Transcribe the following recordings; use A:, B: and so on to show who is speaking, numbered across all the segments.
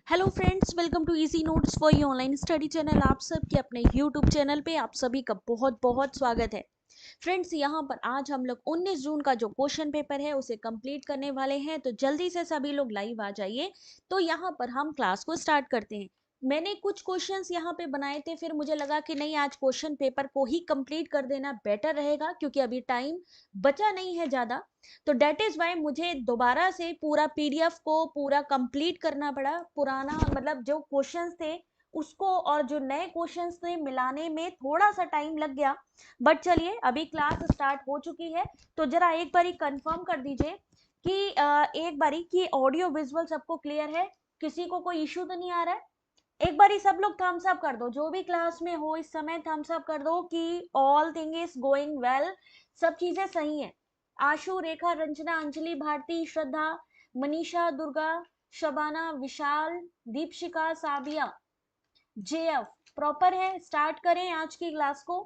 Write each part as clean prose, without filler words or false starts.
A: Hello friends, welcome to easy notes for you online study channel. आप सबके अपने YouTube channel पे आप सभी का बहुत बहुत स्वागत है। फ्रेंड्स, यहाँ पर आज हम लोग 19 जून का जो क्वेश्चन पेपर है उसे कंप्लीट करने वाले हैं, तो जल्दी से सभी लोग लाइव आ जाइए। तो यहाँ पर हम क्लास को स्टार्ट करते हैं। मैंने कुछ क्वेश्चंस यहाँ पे बनाए थे, फिर मुझे लगा कि नहीं, आज क्वेश्चन पेपर को ही कंप्लीट कर देना बेटर रहेगा क्योंकि अभी टाइम बचा नहीं है ज़्यादा। तो डेट इज वाई मुझे दोबारा से पूरा पीडीएफ को पूरा कंप्लीट करना पड़ा। पुराना मतलब जो क्वेश्चंस थे उसको और जो नए क्वेश्चंस थे मिलाने में थोड़ा सा टाइम लग गया। बट चलिए, अभी क्लास स्टार्ट हो चुकी है, तो जरा एक बारी कंफर्म कर दीजिए कि एक बारी कि ऑडियो विजुअल सबको क्लियर है, किसी को कोई इश्यू तो नहीं आ रहा है। एक बारी सब लोग थम्स अप कर दो, जो भी क्लास में हो इस समय थम्स अप कर दो कि all thing is going well, सब चीजें सही हैं। आशु, रेखा, रंजना, अंजलि, भारती, श्रद्धा, मनीषा, दुर्गा, शबाना, विशाल, दीपशिका, साबिया, जेएफ प्रॉपर है। स्टार्ट करें आज की क्लास को।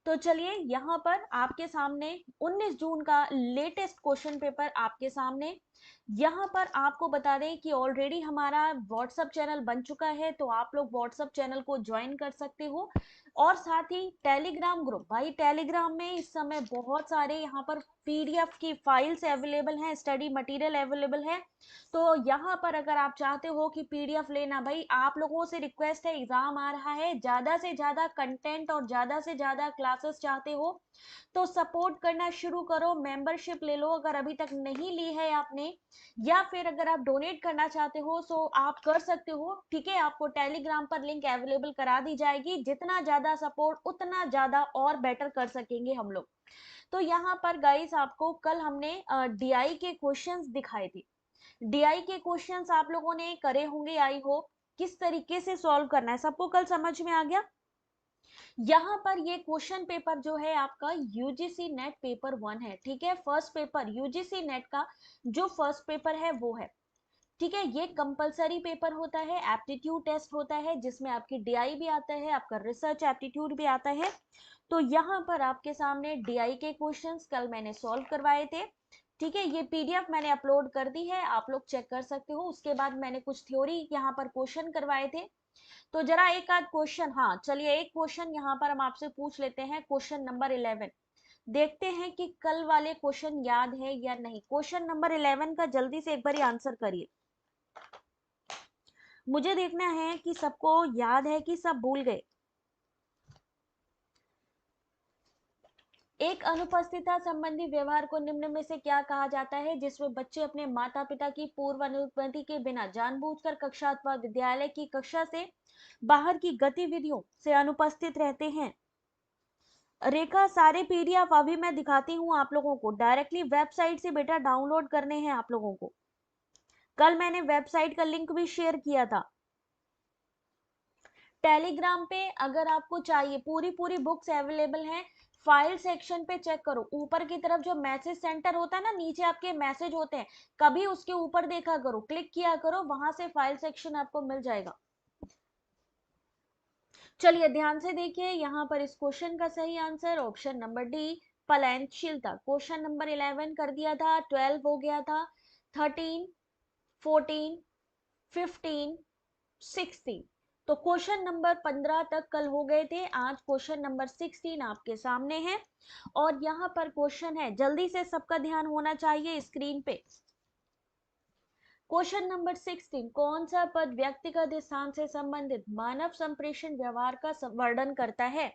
A: तो चलिए, यहाँ पर आपके सामने 19 जून का लेटेस्ट क्वेश्चन पेपर आपके सामने। यहाँ पर आपको बता दें कि ऑलरेडी हमारा व्हाट्सएप चैनल बन चुका है, तो आप लोग व्हाट्सएप चैनल को ज्वाइन कर सकते हो। और साथ ही टेलीग्राम ग्रुप, भाई टेलीग्राम में इस समय बहुत सारे यहाँ पर पीडीएफ की फाइल्स अवेलेबल हैं, स्टडी मटेरियल अवेलेबल है। तो यहाँ पर अगर आप चाहते हो कि पीडीएफ लेना, भाई आप लोगों से रिक्वेस्ट है, एग्जाम आ रहा है, ज्यादा से ज्यादा कंटेंट और ज्यादा से ज्यादा क्लासेस चाहते हो तो सपोर्ट करना शुरू करो, मेंबरशिप ले लो अगर अभी तक नहीं ली है आपने, या फिर अगर आप डोनेट करना चाहते हो तो आप कर सकते हो। ठीक है, आपको टेलीग्राम पर लिंक अवेलेबल करा दी जाएगी। जितना ज्यादा सपोर्ट उतना ज्यादा और बेटर कर सकेंगे हम लोग। तो यहाँ पर गाइस, आपको कल हमने डीआई के क्वेश्चंस दिखाए थे। डीआई के क्वेश्चंस आप लोगों ने करे होंगे, आई होप। किस तरीके से सॉल्व करना है सबको कल समझ में आ गया। यहाँ पर ये क्वेश्चन पेपर जो है आपका यूजीसी नेट पेपर 1 है। ठीक है, फर्स्ट पेपर यूजीसी नेट का जो फर्स्ट पेपर है वो है। ठीक है, ये कंपलसरी पेपर होता है, एप्टीट्यूड टेस्ट होता है जिसमें आपकी डीआई भी आता है, आपका रिसर्च एप्टीट्यूड भी आता है। तो यहाँ पर आपके सामने डीआई के क्वेश्चंस कल मैंने सॉल्व करवाए थे। ठीक है, ये पीडीएफ मैंने अपलोड कर दी है, आप लोग चेक कर सकते हो। उसके बाद मैंने कुछ थ्योरी यहाँ पर क्वेश्चन करवाए थे। तो जरा एक आध क्वेश्चन, हाँ चलिए, एक क्वेश्चन यहाँ पर हम आपसे पूछ लेते हैं, क्वेश्चन नंबर 11। देखते हैं कि कल वाले क्वेश्चन याद है या नहीं। क्वेश्चन नंबर 11 का जल्दी से एक बार आंसर करिए, मुझे देखना है कि सबको याद है कि सब भूल गए। एक अनुपस्थितता संबंधी व्यवहार को निम्न में से क्या कहा जाता है, जिसमें बच्चे अपने माता पिता की पूर्व अनुमति के बिना जानबूझकर कक्षा अथवा विद्यालय की कक्षा से बाहर की गतिविधियों से अनुपस्थित रहते हैं। रेखा, सारे पीडीएफ अभी मैं दिखाती हूँ आप लोगों को, डायरेक्टली वेबसाइट से बेटा डाउनलोड करने हैं आप लोगों को। कल मैंने वेबसाइट का लिंक भी शेयर किया था टेलीग्राम पे। अगर आपको चाहिए, पूरी पूरी बुक्स अवेलेबल हैं। फाइल सेक्शन पे चेक करो, ऊपर की तरफ जो मैसेज सेंटर होता है ना, नीचे आपके मैसेज होते हैं, कभी उसके ऊपर देखा करो, क्लिक किया करो, वहां से फाइल सेक्शन आपको मिल जाएगा। चलिए ध्यान से देखिए, यहाँ पर इस क्वेश्चन का सही आंसर ऑप्शन नंबर डी, पलायनशीलता। क्वेश्चन नंबर 11 कर दिया था, 12 हो गया था, 13, 14, 15, 16। तो क्वेश्चन नंबर 15 तक कल हो गए थे, आज क्वेश्चन नंबर 16 आपके सामने है। और यहाँ पर क्वेश्चन है, जल्दी से सबका ध्यान होना चाहिए स्क्रीन पे। क्वेश्चन नंबर 16, कौन सा पद व्यक्तिगत स्थान से संबंधित मानव संप्रेषण व्यवहार का वर्णन करता है।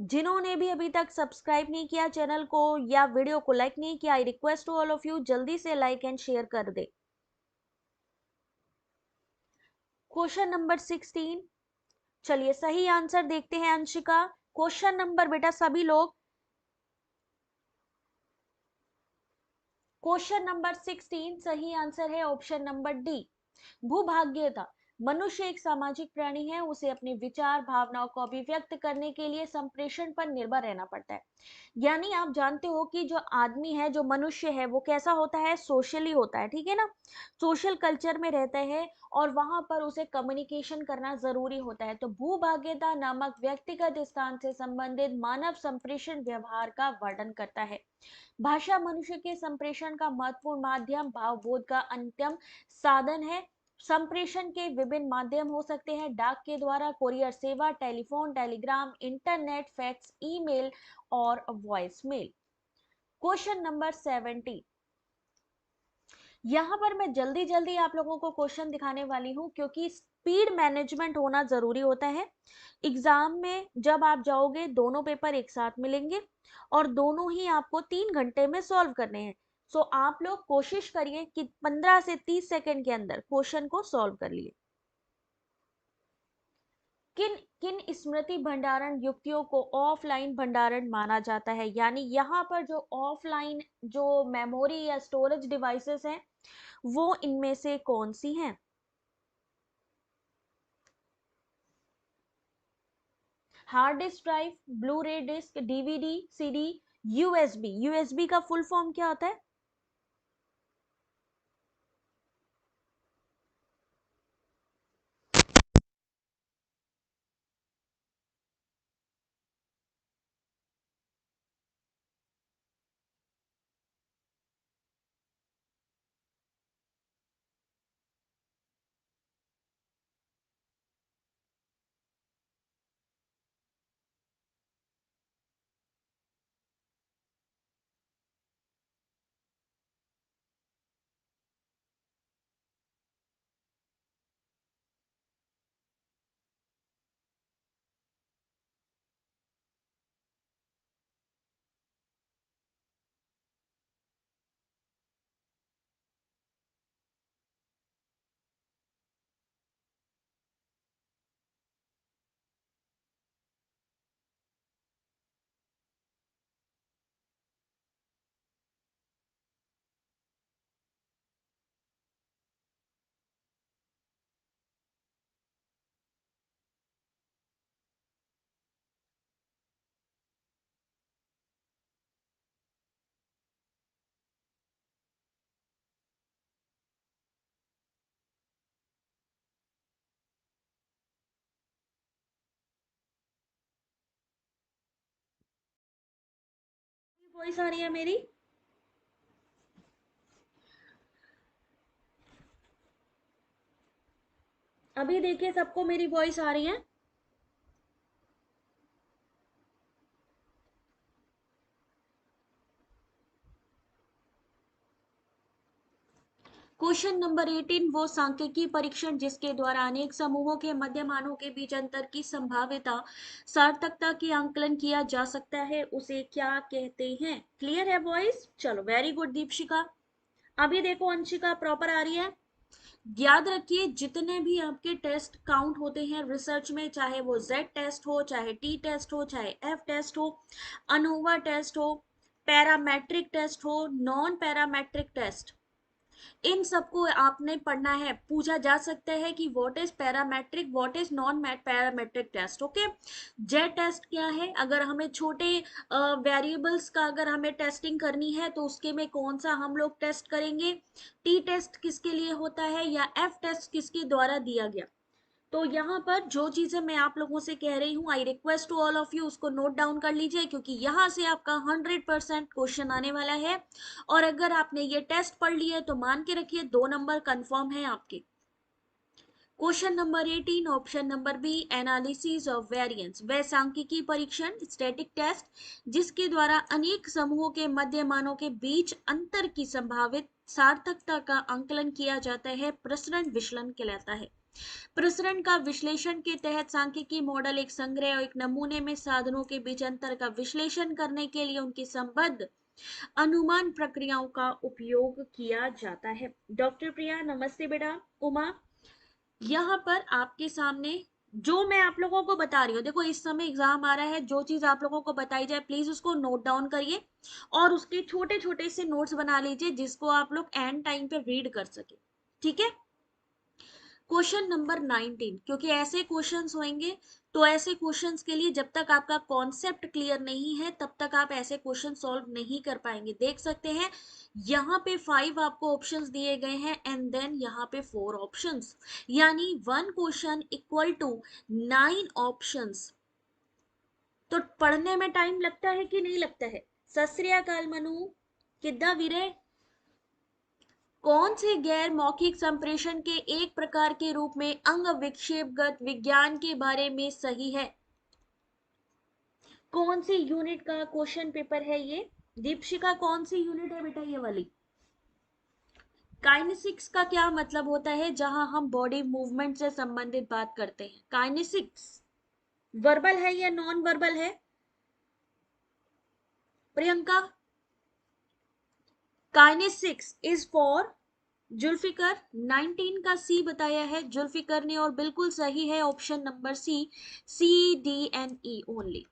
A: जिन्होंने भी अभी तक सब्सक्राइब नहीं किया चैनल को या वीडियो को लाइक नहीं किया, I request to all of you, जल्दी से लाइक एंड शेयर कर दे। क्वेश्चन नंबर 16, चलिए सही आंसर देखते हैं अंशिका। क्वेश्चन नंबर बेटा सभी लोग, क्वेश्चन नंबर 16 सही आंसर है ऑप्शन नंबर डी, भूभाग्यता। मनुष्य एक सामाजिक प्राणी है, उसे अपने विचार भावनाओं को अभिव्यक्त करने के लिए संप्रेषण पर निर्भर रहना पड़ता है। यानी आप जानते हो कि जो आदमी है, जो मनुष्य है, वो कैसा होता है, सोशली होता है, ठीक है ना। सोशल कल्चर में रहता है और वहां पर उसे कम्युनिकेशन करना जरूरी होता है। तो भूभाग्यता नामक व्यक्तिगत स्थान से संबंधित मानव संप्रेषण व्यवहार का वर्णन करता है। भाषा मनुष्य के संप्रेषण का महत्वपूर्ण माध्यम, भावबोध का अंतिम साधन है। संप्रेषण के विभिन्न माध्यम हो सकते हैं: डाक के द्वारा, कुरियर सेवा, telephone, Telegram, internet, fax, email और वॉइस मेल। Question number 70। यहाँ पर मैं जल्दी जल्दी आप लोगों को क्वेश्चन दिखाने वाली हूँ, क्योंकि स्पीड मैनेजमेंट होना जरूरी होता है। एग्जाम में जब आप जाओगे, दोनों पेपर एक साथ मिलेंगे और दोनों ही आपको 3 घंटे में सॉल्व करने हैं। सो आप लोग कोशिश करिए कि 15 से 30 सेकंड के अंदर क्वेश्चन को सॉल्व कर लिए। किन किन स्मृति भंडारण युक्तियों को ऑफलाइन भंडारण माना जाता है? यानी यहाँ पर जो ऑफलाइन जो मेमोरी या स्टोरेज डिवाइसेस हैं, वो इनमें से कौन सी हैं? Hard disk drive, blu ray disc, DVD, CD, USB. USB का फुल फॉर्म क्या होता है? वॉइस आ रही है मेरी? अभी देखिए, सबको मेरी वॉइस आ रही है? Question number 18। वो सांख्यिकी परीक्षण जिसके द्वारा अनेक समूहों के मध्यमानों के बीच अंतर की संभाव्यता सार्थकता की आंकलन किया जा सकता है, उसे क्या कहते हैं? क्लियर है वॉइस? चलो, वेरी गुड दीपशिका। अभी देखो अंशिका प्रॉपर आ रही है। याद रखिए, जितने भी आपके टेस्ट काउंट होते हैं रिसर्च में, चाहे वो जेड टेस्ट हो, चाहे टी टेस्ट हो, चाहे एफ टेस्ट हो, अनोवा टेस्ट हो, पैरामेट्रिक टेस्ट हो, नॉन पैरामेट्रिक टेस्ट, इन सबको आपने पढ़ना है। पूछा जा सकता है कि what is parametric, what is non parametric test. Okay, Z test क्या है? अगर हमें छोटे वेरिएबल्स का अगर हमें टेस्टिंग करनी है तो उसके में कौन सा हम लोग टेस्ट करेंगे? टी टेस्ट किसके लिए होता है, या एफ टेस्ट किसके द्वारा दिया गया? तो यहाँ पर जो चीजें मैं आप लोगों से कह रही हूँ, I request to all of you, उसको नोट डाउन कर लीजिए, क्योंकि यहाँ से आपका 100% क्वेश्चन आने वाला है। और अगर आपने ये टेस्ट पढ़ लिए तो मान के रखिए 2 नंबर कंफर्म है आपके। Question number 18, option number B, analysis of variance, वह सांख्यिकी परीक्षण, स्टैटिक टेस्ट जिसके द्वारा अनेक समूहों के मध्यमानों के बीच अंतर की संभावित सार्थकता का आंकलन किया जाता है, प्रसरण विचलन कहलाता है। प्रसरण का विश्लेषण के तहत सांख्यिकी मॉडल एक संग्रह और एक नमूने में साधनों के बीच अंतर का विश्लेषण करने के लिए उनकी संबद्ध अनुमान प्रक्रियाओं का उपयोग किया जाता है। डॉक्टर प्रिया नमस्ते बेटा। उमा, यहाँ पर आपके सामने जो मैं आप लोगों को बता रही हूँ, देखो इस समय एग्जाम आ रहा है, जो चीज आप लोगों को बताई जाए प्लीज उसको नोट डाउन करिए और उसके छोटे छोटे से नोट्स बना लीजिए, जिसको आप लोग एंड टाइम पे रीड कर सके। ठीक है? क्वेश्चन नंबर 19, क्योंकि ऐसे क्वेश्चंस होंगे तो ऐसे क्वेश्चंस के लिए जब तक आपका कॉन्सेप्ट क्लियर नहीं है तब तक आप ऐसे क्वेश्चन सॉल्व नहीं कर पाएंगे। देख सकते हैं यहाँ पे 5 आपको ऑप्शंस दिए गए हैं एंड देन यहाँ पे 4 ऑप्शंस, यानी 1 क्वेश्चन इक्वल टू 9 ऑप्शंस। तो पढ़ने में टाइम लगता है कि नहीं लगता है? सत श्री अकाल मनु, किद्दा वीरे। कौन से गैर मौखिक संप्रेषण के एक प्रकार के रूप में अंग विक्षेपगत विज्ञान के बारे में सही है? कौन सी यूनिट का क्वेश्चन पेपर है ये? दीपशिका, कौन सी यूनिट है बेटा ये वाली? काइनेसिक्स का क्या मतलब होता है? जहां हम बॉडी मूवमेंट से संबंधित बात करते हैं। काइनेसिक्स वर्बल है या नॉन वर्बल है? Priyanka, kinesics is for Zulfikar. 19 का सी बताया है जुल्फिकर ने और बिल्कुल सही है option number C, CDNE only.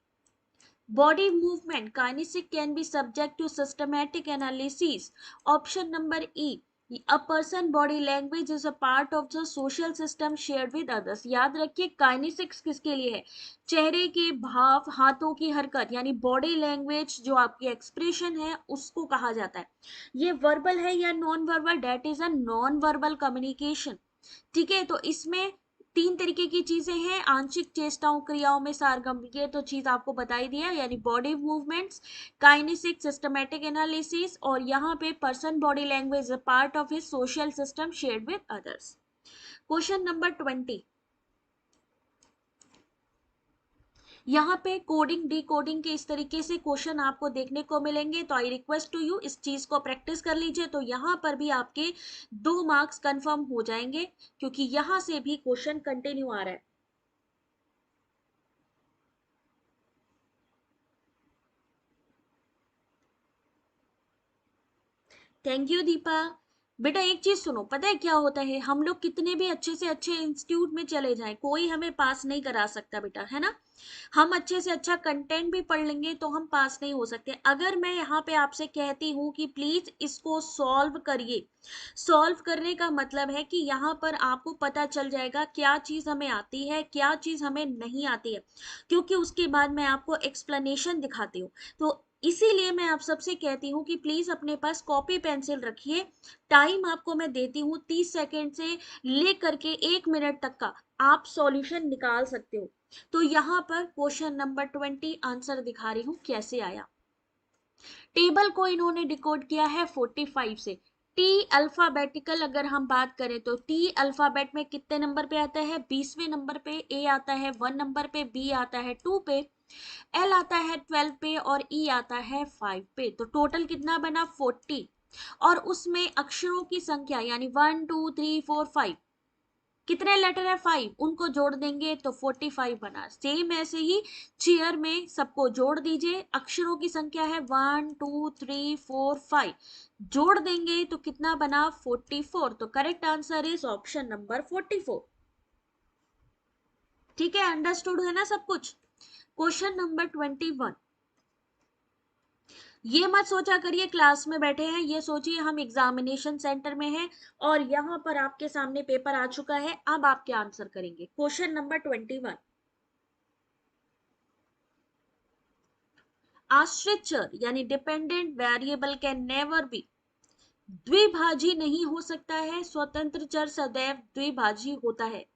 A: Body movement kinetic can be subject to systematic analysis. Option number E, a person body language is a part of the social system shared with others. याद रखिए kinesics किसके लिए है? चेहरे के भाव, हाथों की हरकत, यानी बॉडी लैंग्वेज जो आपकी एक्सप्रेशन है उसको कहा जाता है। ये वर्बल है या non verbal? That is a non verbal communication. ठीक है, तो इसमें 3 तरीके की चीजें हैं, आंशिक चेष्टाओं क्रियाओं में सारगम, ये तो चीज आपको बताई दिया, यानी बॉडी मूवमेंट्स, काइनेसिक, सिस्टमैटिक एनालिसिस, और यहाँ पे person body language part of his social system shared with others. Question number 20, यहाँ पे कोडिंग डी कोडिंग के इस तरीके से क्वेश्चन आपको देखने को मिलेंगे, तो आई रिक्वेस्ट टू यू इस चीज को प्रैक्टिस कर लीजिए, तो यहाँ पर भी आपके 2 मार्क्स कंफर्म हो जाएंगे क्योंकि यहाँ से भी क्वेश्चन कंटिन्यू आ रहा है। Thank you Deepa. बेटा एक चीज सुनो, पता है क्या होता है, हम लोग कितने भी अच्छे से अच्छे इंस्टीट्यूट में चले जाएं, कोई हमें पास नहीं करा सकता बेटा, है ना। हम अच्छे से अच्छा कंटेंट भी पढ़ लेंगे तो हम पास नहीं हो सकते। अगर मैं यहाँ पे आपसे कहती हूँ कि प्लीज इसको सॉल्व करिए, सॉल्व करने का मतलब है कि यहाँ पर आपको पता चल जाएगा क्या चीज हमें आती है, क्या चीज हमें नहीं आती है, क्योंकि उसके बाद मैं आपको एक्सप्लेनेशन दिखाती हूँ। तो इसीलिए मैं आप सबसे कहती हूँ कि प्लीज अपने पास कॉपी पेंसिल रखिए। टाइम आपको मैं देती हूँ 30 सेकेंड से लेकर के 1 मिनट तक का, आप सॉल्यूशन निकाल सकते हो। तो यहाँ पर क्वेश्चन नंबर 20 आंसर दिखा रही हूँ कैसे आया। टेबल को इन्होंने डिकोड किया है 45 से। टी अल्फाबेटिकल अगर हम बात करें तो टी अल्फाबेट में कितने नंबर पे आता है? 20वें नंबर पे। ए आता है 1 नंबर पे, बी आता है 2 पे, एल आता है 12 पे और ई आता है 5 पे। तो टोटल कितना बना? 40। और उसमें अक्षरों की संख्या यानी 1 2 3 4 5, कितने लेटर है? 5, उनको जोड़ देंगे तो 45 बना। सेम ऐसे ही चेयर में सबको जोड़ दीजिए, अक्षरों की संख्या है 1 2 3 4 5, जोड़ देंगे तो कितना बना? 44। तो correct answer is option number 44। ठीक है, अंडरस्टूड है ना सब कुछ? क्वेश्चन नंबर 21, ये मत सोचा करिए क्लास में बैठे हैं, ये सोचिए हम एग्जामिनेशन सेंटर में हैं और यहाँ पर आपके सामने पेपर आ चुका है, अब आप क्या आंसर करेंगे। क्वेश्चन नंबर 21, आश्रित चर यानी dependent variable can never be, द्विभाजी नहीं हो सकता है, स्वतंत्र चर सदैव द्विभाजी होता है।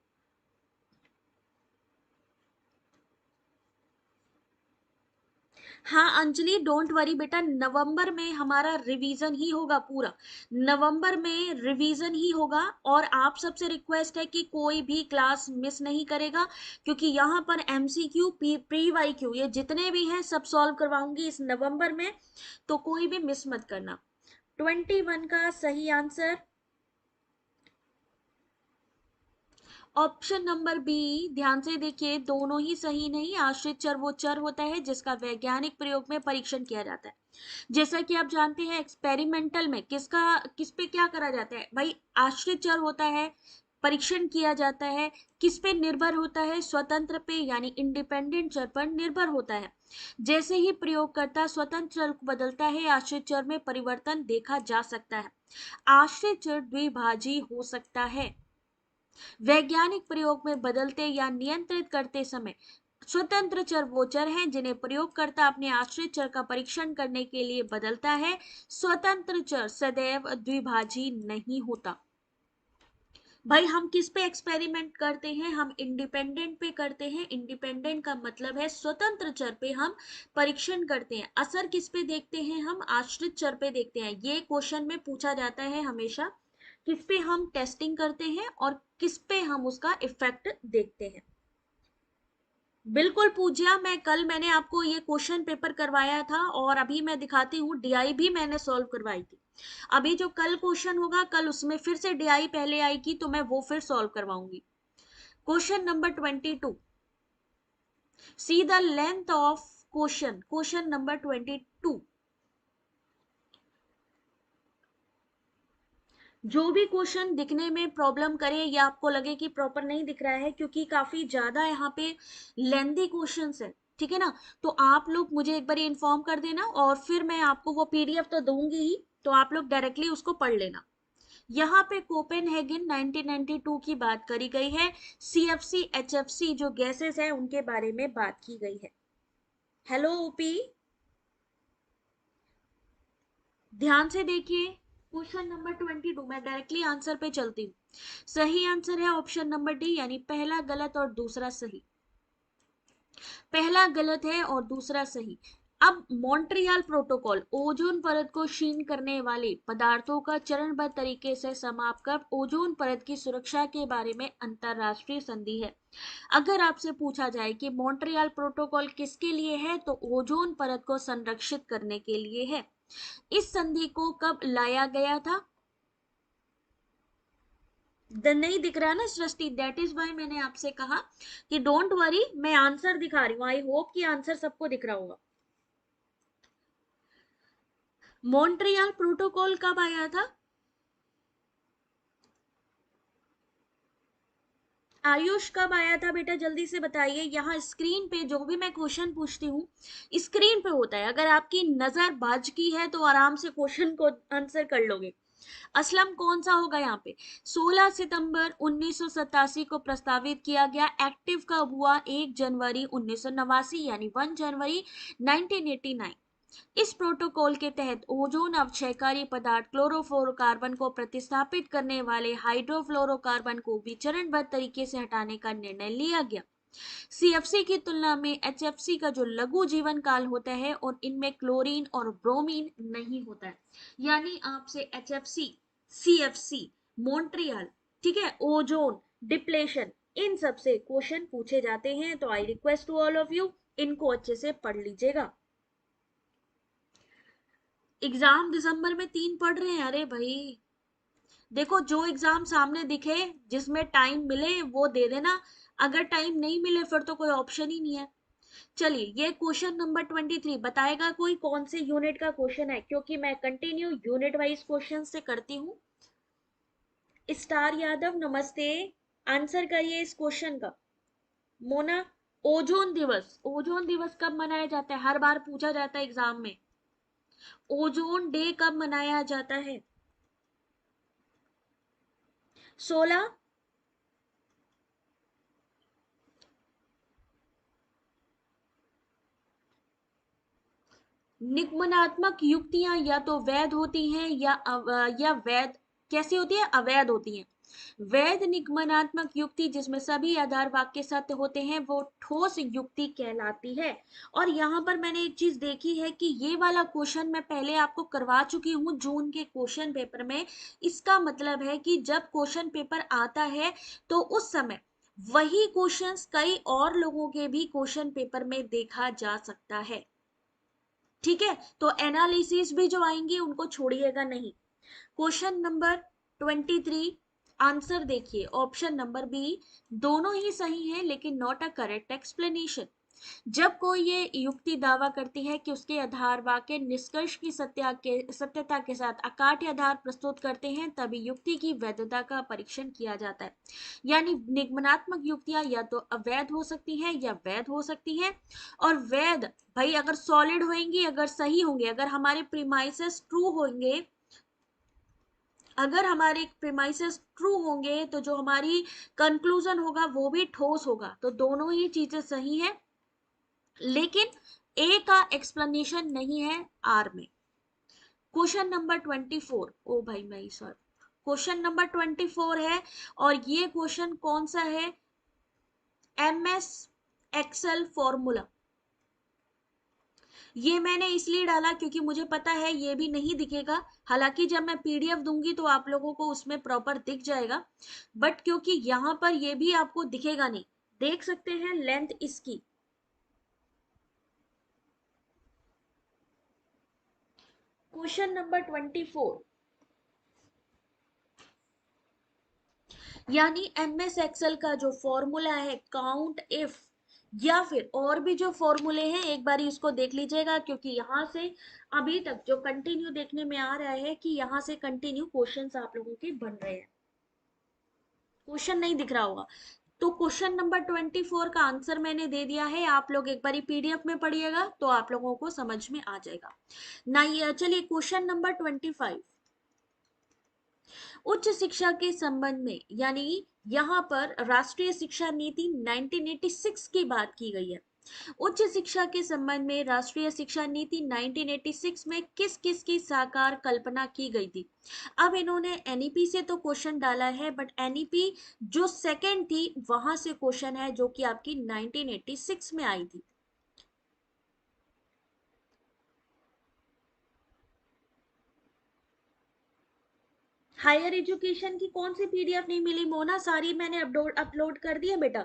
A: हाँ अंजलि, डोंट वरी बेटा, नवंबर में हमारा रिवीजन ही होगा, पूरा नवंबर में रिवीजन ही होगा। और आप सबसे रिक्वेस्ट है कि कोई भी क्लास मिस नहीं करेगा, क्योंकि यहाँ पर MCQ प्री YQ ये जितने भी हैं सब सॉल्व करवाऊंगी इस नवंबर में, तो कोई भी मिस मत करना। 21 का सही आंसर ऑप्शन नंबर बी। ध्यान से देखिए, दोनों ही सही नहीं। आश्रित चर वो चर होता है जिसका वैज्ञानिक प्रयोग में परीक्षण किया जाता है। जैसा कि आप जानते हैं एक्सपेरिमेंटल में किस पे क्या करा जाता है भाई? आश्रित चर होता है, परीक्षण किया जाता है, किस पे निर्भर होता है? स्वतंत्र पे यानी इंडिपेंडेंट चर पर निर्भर होता है। जैसे ही प्रयोगकर्ता स्वतंत्र चर को बदलता है, आश्रित चर में परिवर्तन देखा जा सकता है। आश्रित चर द्विभाजी हो सकता है। वैज्ञानिक प्रयोग में बदलते या नियंत्रित करते समय स्वतंत्र चर वो चर हैं जिन्हें प्रयोगकर्ता अपने आश्रित चर का परीक्षण करने के लिए बदलता है। स्वतंत्र चर सदैव द्विभाजी नहीं होता। भाई हम किस पे एक्सपेरिमेंट करते हैं? हम इंडिपेंडेंट पे करते हैं। इंडिपेंडेंट का मतलब है स्वतंत्र चर पे हम परीक्षण करते हैं। असर किस पे देखते हैं? हम आश्रित चर पे देखते हैं। ये क्वेश्चन में पूछा जाता है हमेशा, किस पे हम टेस्टिंग करते हैं और किस पे हम उसका इफेक्ट देखते हैं। बिल्कुल पूज्या, मैंने आपको ये क्वेश्चन पेपर करवाया था और अभी मैं दिखाती हूँ, डीआई भी मैंने सॉल्व करवाई थी। अभी जो कल क्वेश्चन होगा, कल उसमें फिर से डीआई पहले आएगी तो मैं वो फिर सॉल्व करवाऊंगी। Question number 22, see the length of question number 22। जो भी क्वेश्चन दिखने में प्रॉब्लम करे या आपको लगे कि प्रॉपर नहीं दिख रहा है, क्योंकि काफी ज्यादा यहाँ पे लेंदी क्वेश्चंस है, ठीक है ना, तो आप लोग मुझे एक बार इन्फॉर्म कर देना और फिर मैं आपको वो पीडीएफ तो दूंगी ही, तो आप लोग डायरेक्टली उसको पढ़ लेना। यहाँ पे कोपेनहेगन 1992 की बात करी गई है। सीएफसी एचएफसी जो गैसेस है उनके बारे में बात की गई है। हेलो ओपी, ध्यान से देखिए क्वेश्चन नंबर 22, मैं डायरेक्टली आंसर पे चलती हूँ। सही आंसर है ऑप्शन नंबर डी, यानी पहला गलत और दूसरा सही। पहला गलत है और दूसरा सही। अब मॉन्ट्रियल प्रोटोकॉल ओजोन परत को क्षीण करने वाले पदार्थों का चरणबद्ध तरीके से समाप्त कर ओजोन परत की सुरक्षा के बारे में अंतरराष्ट्रीय संधि है। अगर आपसे पूछा जाए कि मॉन्ट्रियल प्रोटोकॉल किसके लिए है, तो ओजोन परत को संरक्षित करने के लिए है। इस संधि को कब लाया गया था? नहीं दिख रहा ना सृष्टि, दैट इज वाई मैंने आपसे कहा कि डोंट वरी, मैं आंसर दिखा रही हूं। आई होप कि आंसर सबको दिख रहा होगा। मॉन्ट्रियल प्रोटोकॉल कब आया था? आयुष कब आया था बेटा, जल्दी से बताइए। यहाँ स्क्रीन पे जो भी मैं क्वेश्चन पूछती हूँ स्क्रीन पे होता है, अगर आपकी नजर बाज की है तो आराम से क्वेश्चन को आंसर कर लोगे। असलम कौन सा होगा यहाँ पे? 16 सितंबर 1987 को प्रस्तावित किया गया। एक्टिव कब हुआ? 1 जनवरी 1989, यानी 1 जनवरी 1989। इस प्रोटोकॉल के तहत ओजोन अवक्षयकारी पदार्थ क्लोरोफ्लोरोकार्बन को प्रतिस्थापित करने वाले हाइड्रोफ्लोरोकार्बन को भी चरणबद्ध तरीके से हटाने का निर्णय लिया गया। सीएफसी की तुलना में एचएफसी का जो लघु जीवन काल होता है और इनमें क्लोरीन और ब्रोमीन नहीं होता है। यानी आपसे एचएफसी, सीएफसी, मॉन्ट्रियल, ठीक है, ओजोन डिप्लेशन, इन सब से क्वेश्चन पूछे जाते हैं। तो I request to all of you, इनको अच्छे से पढ़ लीजिएगा। एग्जाम दिसंबर में 3 पढ़ रहे हैं? अरे भाई देखो, जो एग्जाम सामने दिखे, जिसमें टाइम मिले वो दे देना, अगर टाइम नहीं मिले फिर तो कोई ऑप्शन ही नहीं है। चलिए, ये क्वेश्चन नंबर 23 बताएगा कोई कौन से यूनिट का क्वेश्चन है, क्योंकि मैं कंटिन्यू यूनिट वाइज क्वेश्चन से करती हूँ। स्टार यादव नमस्ते, आंसर करिए इस क्वेश्चन का। मोना, ओजोन दिवस कब मनाया जाता है? हर बार पूछा जाता है एग्जाम में। ओजोन डे कब मनाया जाता है? 16। निगमनात्मक युक्तियां या तो वैध होती हैं या वैध कैसी होती है? अवैध होती हैं। वैध निगमनात्मक युक्ति जिसमें सभी आधार वाक्य सत्य होते हैं वो ठोस युक्ति कहलाती है। और यहाँ पर मैंने एक चीज देखी है कि ये वाला क्वेश्चन मैं पहले आपको करवा चुकी हूँ जून के क्वेश्चन पेपर में। इसका मतलब है कि जब क्वेश्चन पेपर आता है तो उस समय वही क्वेश्चंस कई और लोगों के भी क्वेश्चन पेपर में देखा जा सकता है, ठीक है, तो एनालिसिस भी जो आएंगे उनको छोड़िएगा नहीं। क्वेश्चन नंबर 23, आंसर देखिए ऑप्शन नंबर बी, दोनों ही सही है लेकिन नॉट अ करेक्ट एक्सप्लेनेशन। जब कोई ये युक्ति दावा करती है कि उसके आधार वाक्य निष्कर्ष की सत्यता के साथ अकाट्य आधार प्रस्तुत करते हैं, तभी युक्ति की वैधता का परीक्षण किया जाता है। यानी निगमनात्मक युक्तियां या तो अवैध हो सकती हैं या वैध हो सकती हैं। और वैध भाई अगर सॉलिड होंगी, अगर सही होंगे, अगर हमारे प्रीमाइसेस ट्रू होंगे, अगर हमारे प्रीमाइसेस ट्रू होंगे तो जो हमारी कंक्लूजन होगा वो भी ठोस होगा। तो दोनों ही चीजें सही है, लेकिन ए का एक्सप्लेनेशन नहीं है आर में। क्वेश्चन नंबर 24, ओ भाई मैं सॉरी, क्वेश्चन नंबर 24 है, और ये क्वेश्चन कौन सा है, एमएस एक्सेल फॉर्मूला। ये मैंने इसलिए डाला क्योंकि मुझे पता है ये भी नहीं दिखेगा, हालांकि जब मैं पीडीएफ दूंगी तो आप लोगों को उसमें प्रॉपर दिख जाएगा, बट क्योंकि यहां पर ये भी आपको दिखेगा नहीं। देख सकते हैं लेंथ इसकी, क्वेश्चन नंबर 24, यानी एमएस एक्सेल का जो फॉर्मूला है काउंट इफ, या फिर और भी जो फॉर्मूले हैं एक बार इसको देख लीजिएगा, क्योंकि यहां से अभी तक जो कंटिन्यू देखने में आ रहा है कि यहां से कंटिन्यू क्वेश्चंस आप लोगों के बन रहे हैं। क्वेश्चन नहीं दिख रहा होगा, तो क्वेश्चन नंबर 24 का आंसर मैंने दे दिया है, आप लोग एक बार पीडीएफ में पढ़िएगा तो आप लोगों को समझ में आ जाएगा ना। ये चलिए क्वेश्चन नंबर 25, उच्च शिक्षा के संबंध में, यानी यहाँ पर राष्ट्रीय शिक्षा नीति 1986 की बात की गई है। उच्च शिक्षा के संबंध में राष्ट्रीय शिक्षा नीति 1986 में किस किस की साकार कल्पना की गई थी। अब इन्होंने एनईपी से तो क्वेश्चन डाला है, बट एनईपी जो सेकंड थी वहां से क्वेश्चन है जो कि आपकी 1986 में आई थी। हायर एजुकेशन की कौन सी पीडीएफ नहीं मिली मोना, सारी मैंने अपलोड कर दी है बेटा,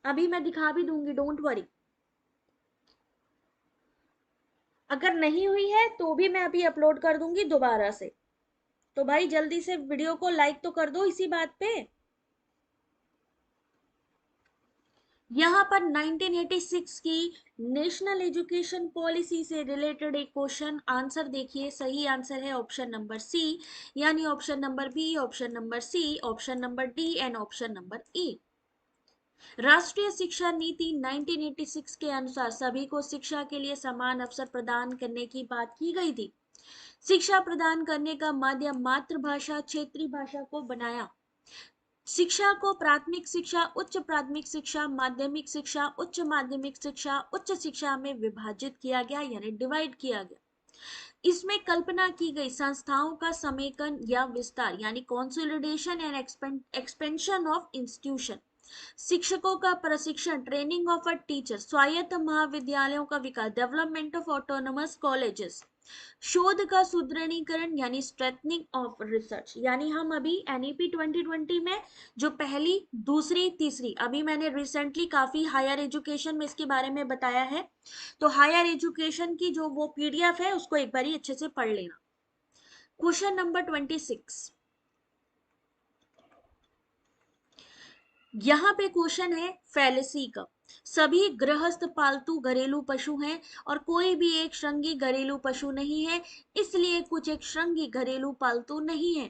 A: अभी मैं दिखा भी दूंगी, डोंट वरी। अगर नहीं हुई है तो भी मैं अभी अपलोड कर दूंगी दोबारा से। तो भाई जल्दी से वीडियो को लाइक तो कर दो इसी बात पे। यहाँ पर 1986 की नेशनल एजुकेशन पॉलिसी से रिलेटेड एक क्वेश्चन, आंसर देखिए, सही आंसर है ऑप्शन नंबर सी, यानी option number B, option number C, option number D and option number A. राष्ट्रीय शिक्षा नीति 1986 के अनुसार सभी को शिक्षा के लिए समान अवसर प्रदान करने की बात की गई थी। शिक्षा प्रदान करने का माध्यम मातृभाषा क्षेत्रीय भाषा को बनाया। शिक्षा को प्राथमिक शिक्षा, उच्च प्राथमिक शिक्षा, माध्यमिक शिक्षा, उच्च माध्यमिक शिक्षा, उच्च शिक्षा में विभाजित किया गया, यानी डिवाइड किया गया। इसमें कल्पना की गई संस्थाओं का समेकन या विस्तार, यानी consolidation and expansion of institution. शिक्षकों का प्रशिक्षण, ट्रेनिंग ऑफ अ टीचर, स्वायत्त महाविद्यालयों का विकास, डेवलपमेंट ऑफ ऑटोनोमस कॉलेजेस, शोध का सुदृढ़ीकरण यानी स्ट्रेथनिंग ऑफ रिसर्च। यानी हम अभी एनईपी 2020 में जो पहली, दूसरी, तीसरी, अभी मैंने रिसेंटली काफी हायर एजुकेशन में इसके बारे में बताया है, तो हायर एजुकेशन की जो वो पीडीएफ है उसको एक बार अच्छे से पढ़ लेना। क्वेश्चन नंबर 26, यहाँ पे क्वेश्चन है फैलेसी का। सभी गृहस्थ पालतू घरेलू पशु हैं और कोई भी एक श्रृंगी घरेलू पशु नहीं है, इसलिए कुछ एक श्रृंगी घरेलू पालतू नहीं है।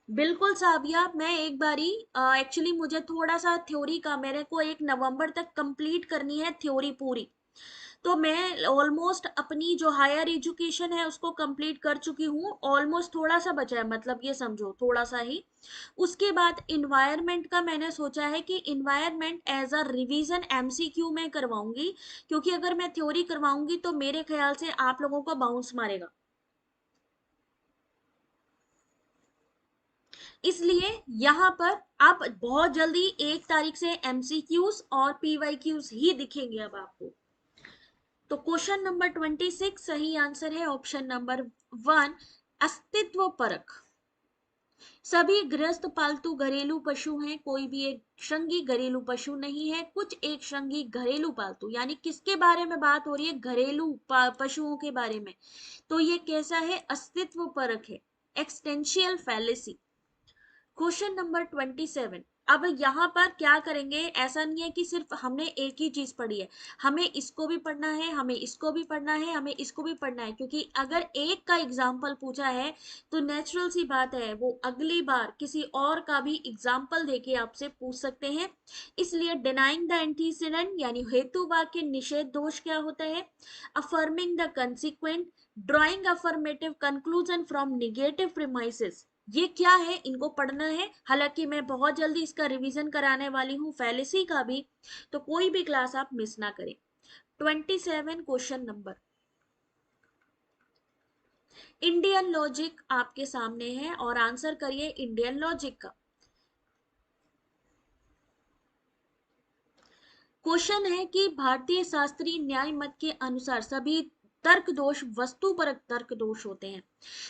A: बिल्कुल साबिया, मैं एक बारी एक्चुअली मुझे थोड़ा सा थ्योरी का, मेरे को 1 नवंबर तक कंप्लीट करनी है थ्योरी पूरी, तो मैं ऑलमोस्ट अपनी जो हायर एजुकेशन है उसको कंप्लीट कर चुकी हूँ, ऑलमोस्ट थोड़ा सा बचा है, मतलब ये समझो थोड़ा सा ही। उसके बाद इन्वायरमेंट का मैंने सोचा है कि environment as a revision MCQ में करवाऊंगी, क्योंकि अगर मैं थ्योरी करवाऊंगी तो मेरे ख्याल से आप लोगों को बाउंस मारेगा, इसलिए यहाँ पर आप बहुत जल्दी 1 तारीख से एमसीक्यूज और पीवाईक्यूज ही दिखेंगे अब आपको। तो क्वेश्चन नंबर 26 सही आंसर है ऑप्शन नंबर 1, अस्तित्व परख। सभी गृहस्थ पालतू घरेलू पशु हैं, कोई भी एक श्रृंगी घरेलू पशु नहीं है, कुछ एक श्रृंगी घरेलू पालतू, यानी किसके बारे में बात हो रही है, घरेलू पशुओं के बारे में, तो ये कैसा है, अस्तित्व परख है, एक्सटेंशियल फैलेसी। क्वेश्चन नंबर 27, अब यहाँ पर क्या करेंगे, ऐसा नहीं है कि सिर्फ हमने एक ही चीज पढ़ी है, हमें इसको भी पढ़ना है, हमें इसको भी पढ़ना है, हमें इसको भी पढ़ना है, क्योंकि अगर एक का एग्जाम्पल पूछा है तो नेचुरल सी बात है वो अगली बार किसी और का भी एग्जाम्पल देके आपसे पूछ सकते हैं। इसलिए डिनाइंग द एंटीसीडेंट यानी हेतु वाक्य निषेध दोष क्या होता है, affirming the consequent, drawing affirmative conclusion from negative premises, ये क्या है इनको पढ़ना है। हालांकि मैं बहुत जल्दी इसका रिवीजन कराने वाली हूँ फैलेसी का भी, तो कोई भी क्लास आप मिस ना करें। 27 क्वेश्चन नंबर, इंडियन लॉजिक आपके सामने है और आंसर करिए इंडियन लॉजिक का। क्वेश्चन है कि भारतीय शास्त्रीय न्याय मत के अनुसार सभी तर्क दोष वस्तुपरक तर्क दोष होते हैं।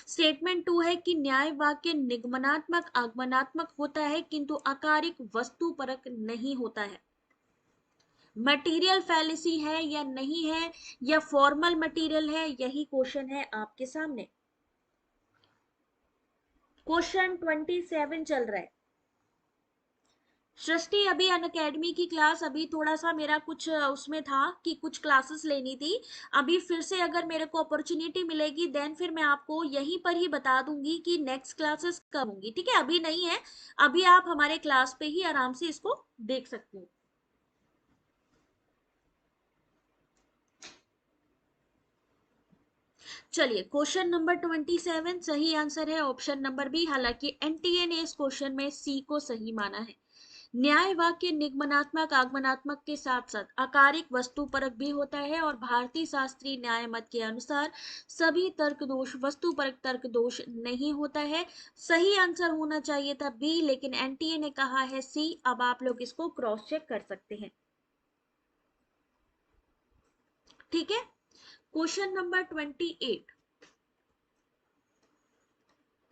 A: स्टेटमेंट 2 है कि न्याय वाक्य निगमनात्मक आगमनात्मक होता है किंतु अकारिक वस्तुपरक नहीं होता है। मटेरियल फैलेसी है या नहीं है, या फॉर्मल मटेरियल है, यही क्वेश्चन है आपके सामने। क्वेश्चन 27 चल रहा है। सृष्टि अभी अनअकैडमी की क्लास, अभी थोड़ा सा मेरा कुछ उसमें था कि कुछ क्लासेस लेनी थी, अभी फिर से अगर मेरे को अपॉर्चुनिटी मिलेगी देन फिर मैं आपको यहीं पर ही बता दूंगी कि नेक्स्ट क्लासेस कब होंगी, ठीक है, अभी नहीं है, अभी आप हमारे क्लास पे ही आराम से इसको देख सकते हो। चलिए क्वेश्चन नंबर 27 सही आंसर है ऑप्शन नंबर बी, हालांकि एनटीए ने इस क्वेश्चन में सी को सही माना है। न्याय वाक्य निगमनात्मक आगमनात्मक के साथ साथ अकारिक वस्तुपरक भी होता है और भारतीय शास्त्रीय न्याय मत के अनुसार सभी तर्क दोष वस्तुपरक तर्क दोष नहीं होता है। सही आंसर होना चाहिए था बी, लेकिन एनटीए ने कहा है सी। अब आप लोग इसको क्रॉस चेक कर सकते हैं, ठीक है। क्वेश्चन नंबर 28,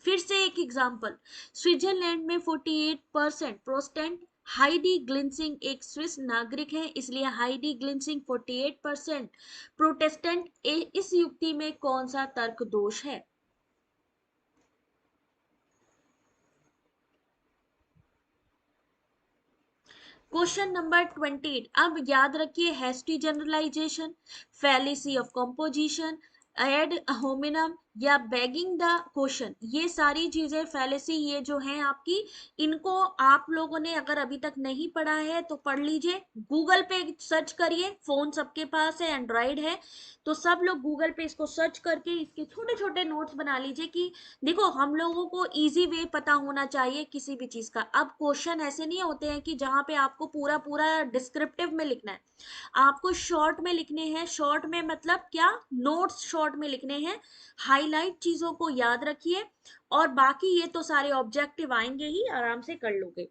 A: फिर से एक एग्जांपल, स्विट्जरलैंड में 48% प्रोटेस्टेंट, हाइडी ग्लिंसिंग एक स्विस नागरिक है, इसलिए हाइडी ग्लिंसिंग 48% प्रोटेस्टेंट, इस युक्ति में कौन सा तर्क दोष है। क्वेश्चन नंबर 28, अब याद रखिए hasty generalization, fallacy of composition, ad hominem या बैगिंग द क्वेश्चन, ये सारी चीजें फैलेसी ये जो है आपकी, इनको आप लोगों ने अगर अभी तक नहीं पढ़ा है तो पढ़ लीजिए, गूगल पे सर्च करिए, फोन सबके पास है, एंड्रॉइड है, तो सब लोग गूगल पे इसको सर्च करके इसके छोटे छोटे नोट्स बना लीजिए कि देखो हम लोगों को इजी वे पता होना चाहिए किसी भी चीज का। अब क्वेश्चन ऐसे नहीं होते हैं कि जहां पे आपको पूरा पूरा डिस्क्रिप्टिव में लिखना है, आपको शॉर्ट में लिखने हैं, शॉर्ट में मतलब क्या, नोट्स शॉर्ट में लिखने हैं, हाईलाइट चीजों को याद रखिए, और बाकी ये तो सारे ऑब्जेक्टिव आएंगे ही, आराम से कर लोगे।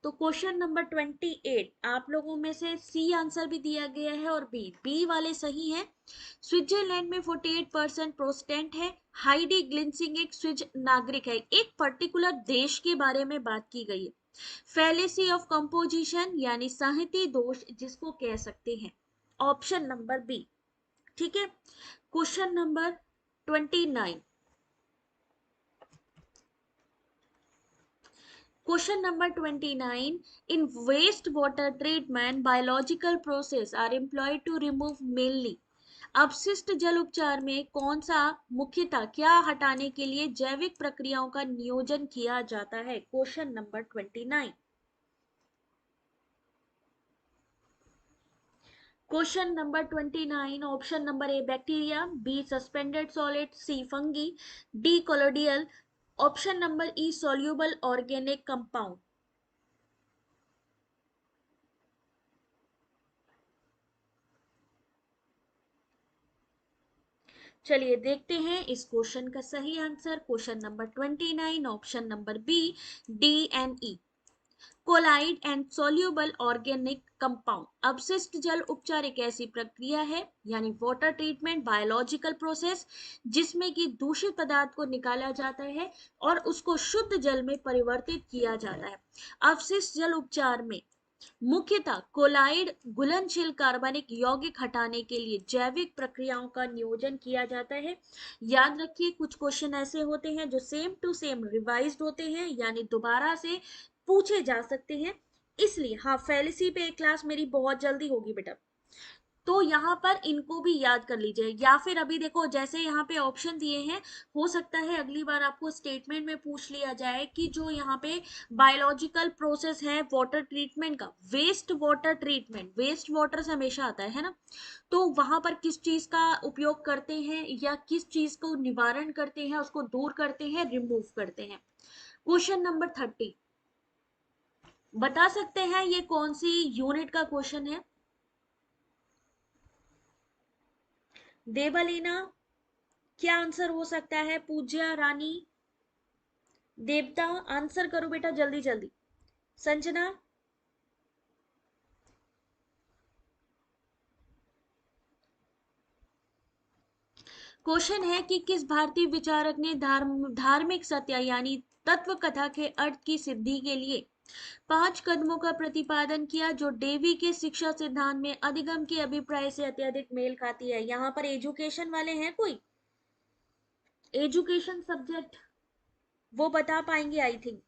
A: तो क्वेश्चन नंबर 28 आप लोगों में से सी आंसर भी दिया गया है और बी, बी वाले सही है। स्विट्जरलैंड में 48% प्रोटेस्टेंट है, हाइडी ग्लिंसिंग एक स्विज नागरिक है, एक पर्टिकुलर देश के बारे में बात की गई है। फैलेसी ऑफ कंपोजिशन यानी साहित्य दोष जिसको कह सकते हैं, ऑप्शन नंबर बी, ठीक है। Question number 29, question number 29, in wastewater treatment biological process are employed to remove mainly, अपशिष्ट जल उपचार में कौन सा मुख्यतः क्या हटाने के लिए जैविक प्रक्रियाओं का नियोजन किया जाता है। Question number 29, question number 29 option number A bacteria, B suspended solid, C fungi, D colloidal, option number E soluble organic compound. चलिए देखते हैं इस क्वेश्चन का सही answer. Question number 29 option number B, D and E, colloid and soluble organic compound. अपशिष्ट जल उपचार एक ऐसी प्रक्रिया है यानी वाटर ट्रीटमेंट बायोलॉजिकल प्रोसेस जिसमें कि दूषित पदार्थ को निकाला जाता है और उसको शुद्ध जल में परिवर्तित किया जाता है। अपशिष्ट जल उपचार में मुख्यतः कोलाइड घुलनशील कार्बनिक यौगिक हटाने के लिए जैविक प्रक्रियाओं का नियोजन किया जाता है। याद रखिए कुछ क्वेश्चन ऐसे होते हैं जो सेम टू सेम रिवाइज्ड होते हैं, यानी दोबारा से पूछे जा सकते हैं। इसलिए हाँ, फैलेसी पे एक क्लास मेरी बहुत जल्दी होगी बेटा, तो यहाँ पर इनको भी याद कर लीजिए। या फिर अभी देखो जैसे यहाँ पे ऑप्शन दिए हैं, हो सकता है अगली बार आपको स्टेटमेंट में पूछ लिया जाए कि जो यहाँ पे बायोलॉजिकल प्रोसेस है वाटर ट्रीटमेंट का, waste water treatment, waste water से हमेशा आता है ना, तो वहां पर किस चीज का उपयोग करते हैं या किस चीज को निवारण करते हैं, उसको दूर करते हैं, रिमूव करते हैं। क्वेश्चन नंबर 30, बता सकते हैं ये कौन सी यूनिट का क्वेश्चन है? देवलीना, क्या आंसर हो सकता है? पूज्या रानी, देवता, आंसर करो बेटा जल्दी जल्दी। संजना, क्वेश्चन है कि किस भारतीय विचारक ने धार्मिक सत्य यानी तत्व कथा के अर्थ की सिद्धि के लिए 5 कदमों का प्रतिपादन किया जो डेवी के शिक्षा सिद्धांत में अधिगम के अभिप्राय से अत्यधिक मेल खाती है? यहाँ पर एजुकेशन वाले हैं कोई? एजुकेशन सब्जेक्ट वो बता पाएंगे आई थिंक।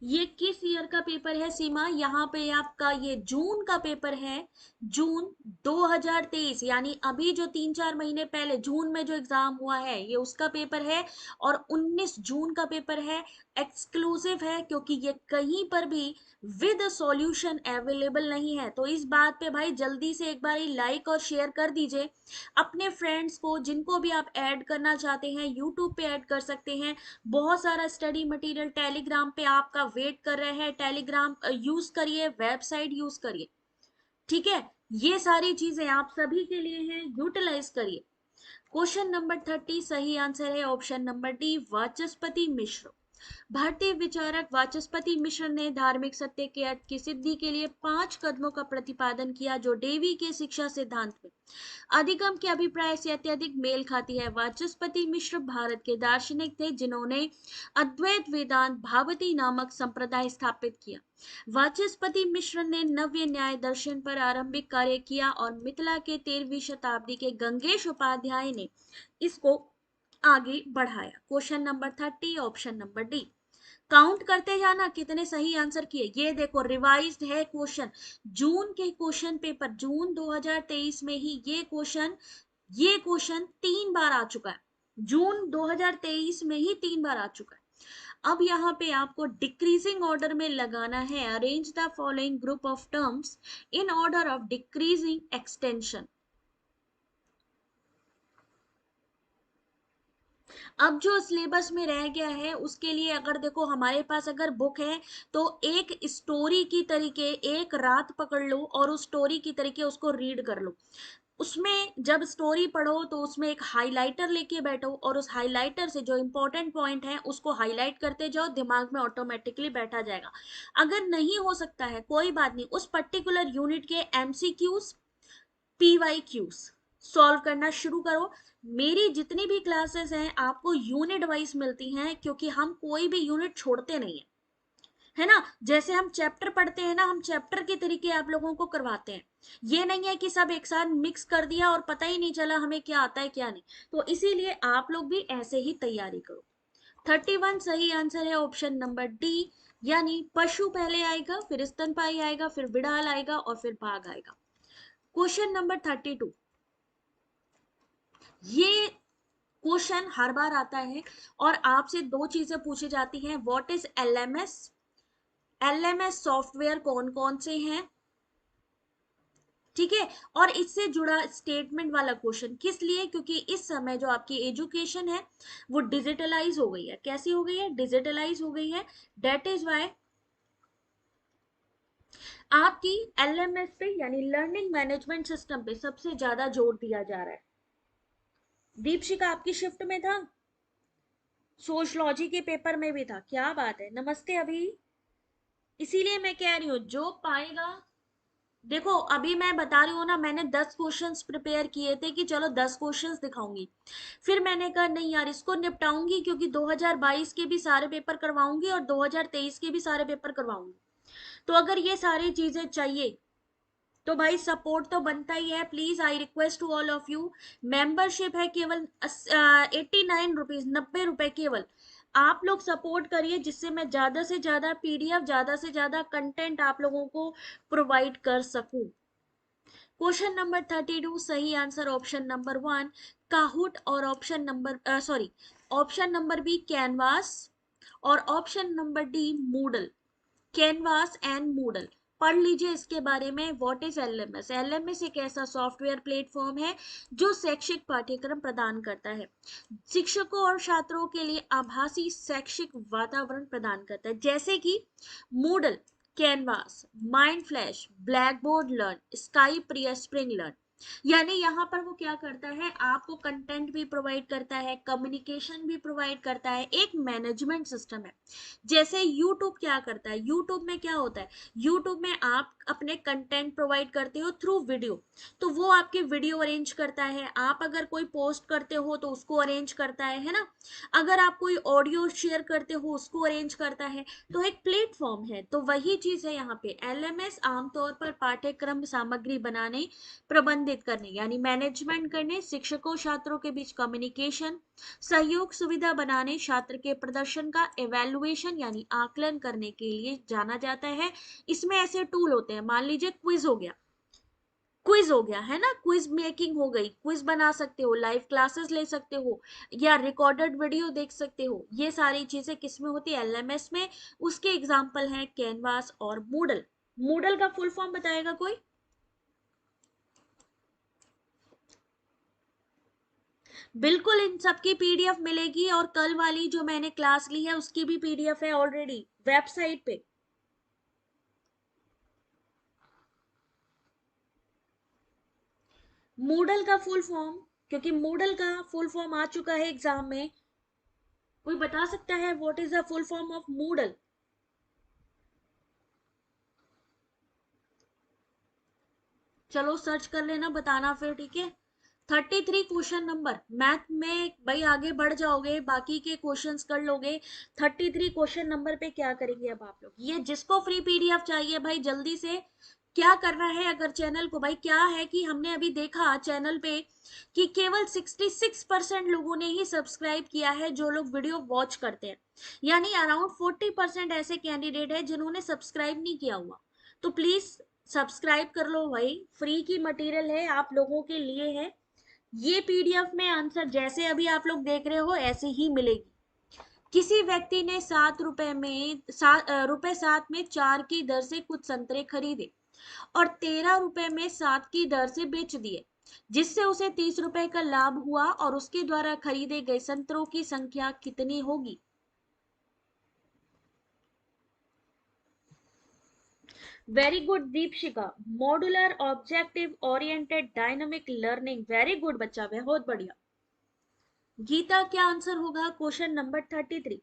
A: ये किस ईयर का पेपर है सीमा? यहाँ पे आपका ये जून का पेपर है, जून 2023, यानी अभी जो 3-4 महीने पहले जून में जो एग्जाम हुआ है ये उसका पेपर है। और 19 जून का पेपर है, एक्सक्लूसिव है क्योंकि ये कहीं पर भी विद सॉल्यूशन अवेलेबल नहीं है। तो इस बात पे भाई जल्दी से एक बार लाइक और शेयर कर दीजिए अपने फ्रेंड्स को, जिनको भी आप ऐड करना चाहते हैं यूट्यूब पे ऐड कर सकते हैं। बहुत सारा स्टडी मटेरियल टेलीग्राम पे आपका वेट कर रहे हैं, टेलीग्राम यूज करिए, वेबसाइट यूज करिए, ठीक है? ये सारी चीजें आप सभी के लिए हैं, यूटिलाइज करिए। क्वेश्चन नंबर 30 सही आंसर है option number D, Vachaspati Mishra. भारतीय विचारक वाचस्पति मिश्र ने धार्मिक सत्य के अर्थ की सिद्धि के लिए 5 कदमों का प्रतिपादन किया जो डेवी के शिक्षा सिद्धांत में अधिगम के अभिप्राय से अत्यधिक मेल खाती है। वाचस्पति मिश्र भारत के दार्शनिक थे जिन्होंने अद्वैत वेदांत भावती नामक संप्रदाय स्थापित किया। वाचस्पति मिश्र ने नव्य न्याय दर्शन पर आरंभिक कार्य किया और मिथिला के 13वीं शताब्दी के गंगेश उपाध्याय ने इसको आगे बढ़ाया। Question number 30 option number D. Count करते जाना कितने सही आंसर किए। ये देखो रिवाइज्ड है क्वेश्चन, जून के क्वेश्चन पेपर, जून 2023 में ही ये क्वेश्चन 3 बार आ चुका है, जून 2023 में ही 3 बार आ चुका है। अब यहाँ पे आपको डिक्रीजिंग ऑर्डर में लगाना है, arrange the following group of terms in order of decreasing extension. अब जो सिलेबस में रह गया है उसके लिए अगर देखो हमारे पास अगर बुक है तो एक स्टोरी की तरीके एक रात पकड़ लो और उस स्टोरी की तरीके उसको रीड कर लो। उसमें जब स्टोरी पढ़ो तो उसमें एक हाइलाइटर लेके बैठो और उस हाइलाइटर से जो इंपॉर्टेंट पॉइंट है उसको हाईलाइट करते जाओ, दिमाग में ऑटोमेटिकली बैठा जाएगा। अगर नहीं हो सकता है कोई बात नहीं, उस पर्टिकुलर यूनिट के एमसीक्यूज PYQs सॉल्व करना शुरू करो। मेरी जितनी भी क्लासेस हैं आपको यूनिट वाइज मिलती हैं क्योंकि हम कोई भी यूनिट छोड़ते नहीं है, है ना? जैसे हम चैप्टर पढ़ते हैं ना, हम चैप्टर के तरीके आप लोगों को करवाते हैं। ये नहीं है कि सब एक साथ मिक्स कर दिया और पता ही नहीं चला हमें क्या आता है क्या नहीं। तो इसीलिए आप लोग भी ऐसे ही तैयारी करो। 31 सही आंसर है ऑप्शन नंबर डी, यानी पशु पहले आएगा, फिर स्तनपायी आएगा, फिर बिड़ाल आएगा और फिर बाघ आएगा। क्वेश्चन नंबर 32, ये क्वेश्चन हर बार आता है और आपसे दो चीजें पूछी जाती हैं, what is LMS, LMS software कौन कौन से हैं, ठीक है? और इससे जुड़ा स्टेटमेंट वाला क्वेश्चन किस लिए, क्योंकि इस समय जो आपकी एजुकेशन है वो डिजिटलाइज हो गई है। कैसी हो गई है? डिजिटलाइज हो गई है। डेट इज वाई आपकी एलएमएस पे यानी लर्निंग मैनेजमेंट सिस्टम पे सबसे ज्यादा जोर दिया जा रहा है। दीपशिका आपकी शिफ्ट में था, सोशलॉजी के पेपर में भी था, क्या बात है, नमस्ते अभी। इसीलिए मैं कह रही हूँ जो पाएगा, देखो अभी मैं बता रही हूँ ना, मैंने 10 क्वेश्चंस प्रिपेयर किए थे कि चलो 10 क्वेश्चंस दिखाऊंगी, फिर मैंने कहा नहीं यार इसको निपटाऊंगी क्योंकि 2022 के भी सारे पेपर करवाऊंगी और 2023 के भी सारे पेपर करवाऊंगी। तो अगर ये सारी चीजें चाहिए तो भाई सपोर्ट तो बनता ही है। Please I request to all of you, membership है केवल 89 रुपीज, 90 रुपए केवल। आप लोग सपोर्ट करिए जिससे मैं ज्यादा से ज्यादा पीडीएफ, ज्यादा से ज्यादा कंटेंट आप लोगों को प्रोवाइड कर सकूं। क्वेश्चन नंबर 32, सही आंसर ऑप्शन नंबर 1 काहुट, और option number sorry option number B Canvas, और option number D Moodle. Canvas and Moodle, पढ़ लीजिए इसके बारे में। What is LMS? एलएमएस एक ऐसा सॉफ्टवेयर प्लेटफॉर्म है जो शैक्षिक पाठ्यक्रम प्रदान करता है, शिक्षकों और छात्रों के लिए आभासी शैक्षिक वातावरण प्रदान करता है, जैसे कि Moodle, canvas, mind flash, black board learn, Skype या स्प्रिंग लर्न। यानी यहाँ पर वो क्या करता है, आपको कंटेंट भी प्रोवाइड करता है, कम्युनिकेशन भी प्रोवाइड करता है, एक मैनेजमेंट सिस्टम है। जैसे यूट्यूब क्या करता है, यूट्यूब में क्या होता है, यूट्यूब में आप अपने कंटेंट प्रोवाइड करते हो थ्रू वीडियो, तो वो आपके वीडियो अरेंज करता है। आप अगर कोई पोस्ट करते हो तो उसको अरेंज करता है ना। अगर आप कोई ऑडियो शेयर करते हो उसको अरेंज करता है। तो एक प्लेटफॉर्म है, तो वही चीज है यहाँ पे। एलएमएस आमतौर पर पाठ्यक्रम सामग्री बनाने, प्रबंधित करने यानी मैनेजमेंट करने, शिक्षकों छात्रों के बीच कम्युनिकेशन, सहयोग सुविधा बनाने, छात्र के प्रदर्शन का एवेल्युएशन यानी आकलन करने के लिए जाना जाता है। इसमें ऐसे टूल होते हैं, मान लीजिए क्विज हो गया, क्विज हो गया है ना, क्विज मेकिंग हो गई, क्विज बना सकते हो, लाइव क्लासेस ले सकते हो, या रिकॉर्डेड वीडियो देख सकते हो। ये सारी चीजें किसमें होती है, एलएमएस में। उसके एग्जाम्पल हैं कैनवास और मूडल। मूडल का फुल फॉर्म बताएगा कोई? बिल्कुल, इन सब की पीडीएफ मिलेगी, और कल वाली जो मैंने क्लास ली है उसकी भी पीडीएफ है ऑलरेडी वेबसाइट पे। मूडल का फुल फॉर्म, क्योंकि मूडल का फुल फॉर्म आ चुका है एग्जाम में, कोई बता सकता है what is the full form of Moodle? चलो सर्च कर लेना, बताना फिर, ठीक है। 33 क्वेश्चन नंबर, मैथ में भाई आगे बढ़ जाओगे, बाकी के क्वेश्चंस कर लोगे। 33 क्वेश्चन नंबर पे क्या करेंगे अब आप लोग? ये जिसको फ्री पीडीएफ चाहिए भाई जल्दी से क्या करना है, अगर चैनल को, भाई क्या है कि हमने अभी देखा चैनल पे कि केवल 66% लोगों ने ही सब्सक्राइब किया है, जो लोग वीडियो वॉच करते हैं। यानी अराउंड 40% ऐसे कैंडिडेट है जिन्होंने सब्सक्राइब नहीं किया हुआ। तो प्लीज सब्सक्राइब कर लो भाई, फ्री की मटेरियल है, आप लोगों के लिए है। ये पीडीएफ में आंसर जैसे अभी आप लोग देख रहे हो ऐसे ही मिलेगी। किसी व्यक्ति ने रुपए 7 में 4 की दर से कुछ संतरे खरीदे और 13 रुपए में 7 की दर से बेच दिए, जिससे उसे 30 रुपए का लाभ हुआ, और उसके द्वारा खरीदे गए संतरों की संख्या कितनी होगी? Very good Deepshikha, modular objective oriented dynamic learning, very good बच्चा, बहुत बढ़िया। गीता क्या आंसर होगा क्वेश्चन नंबर 33?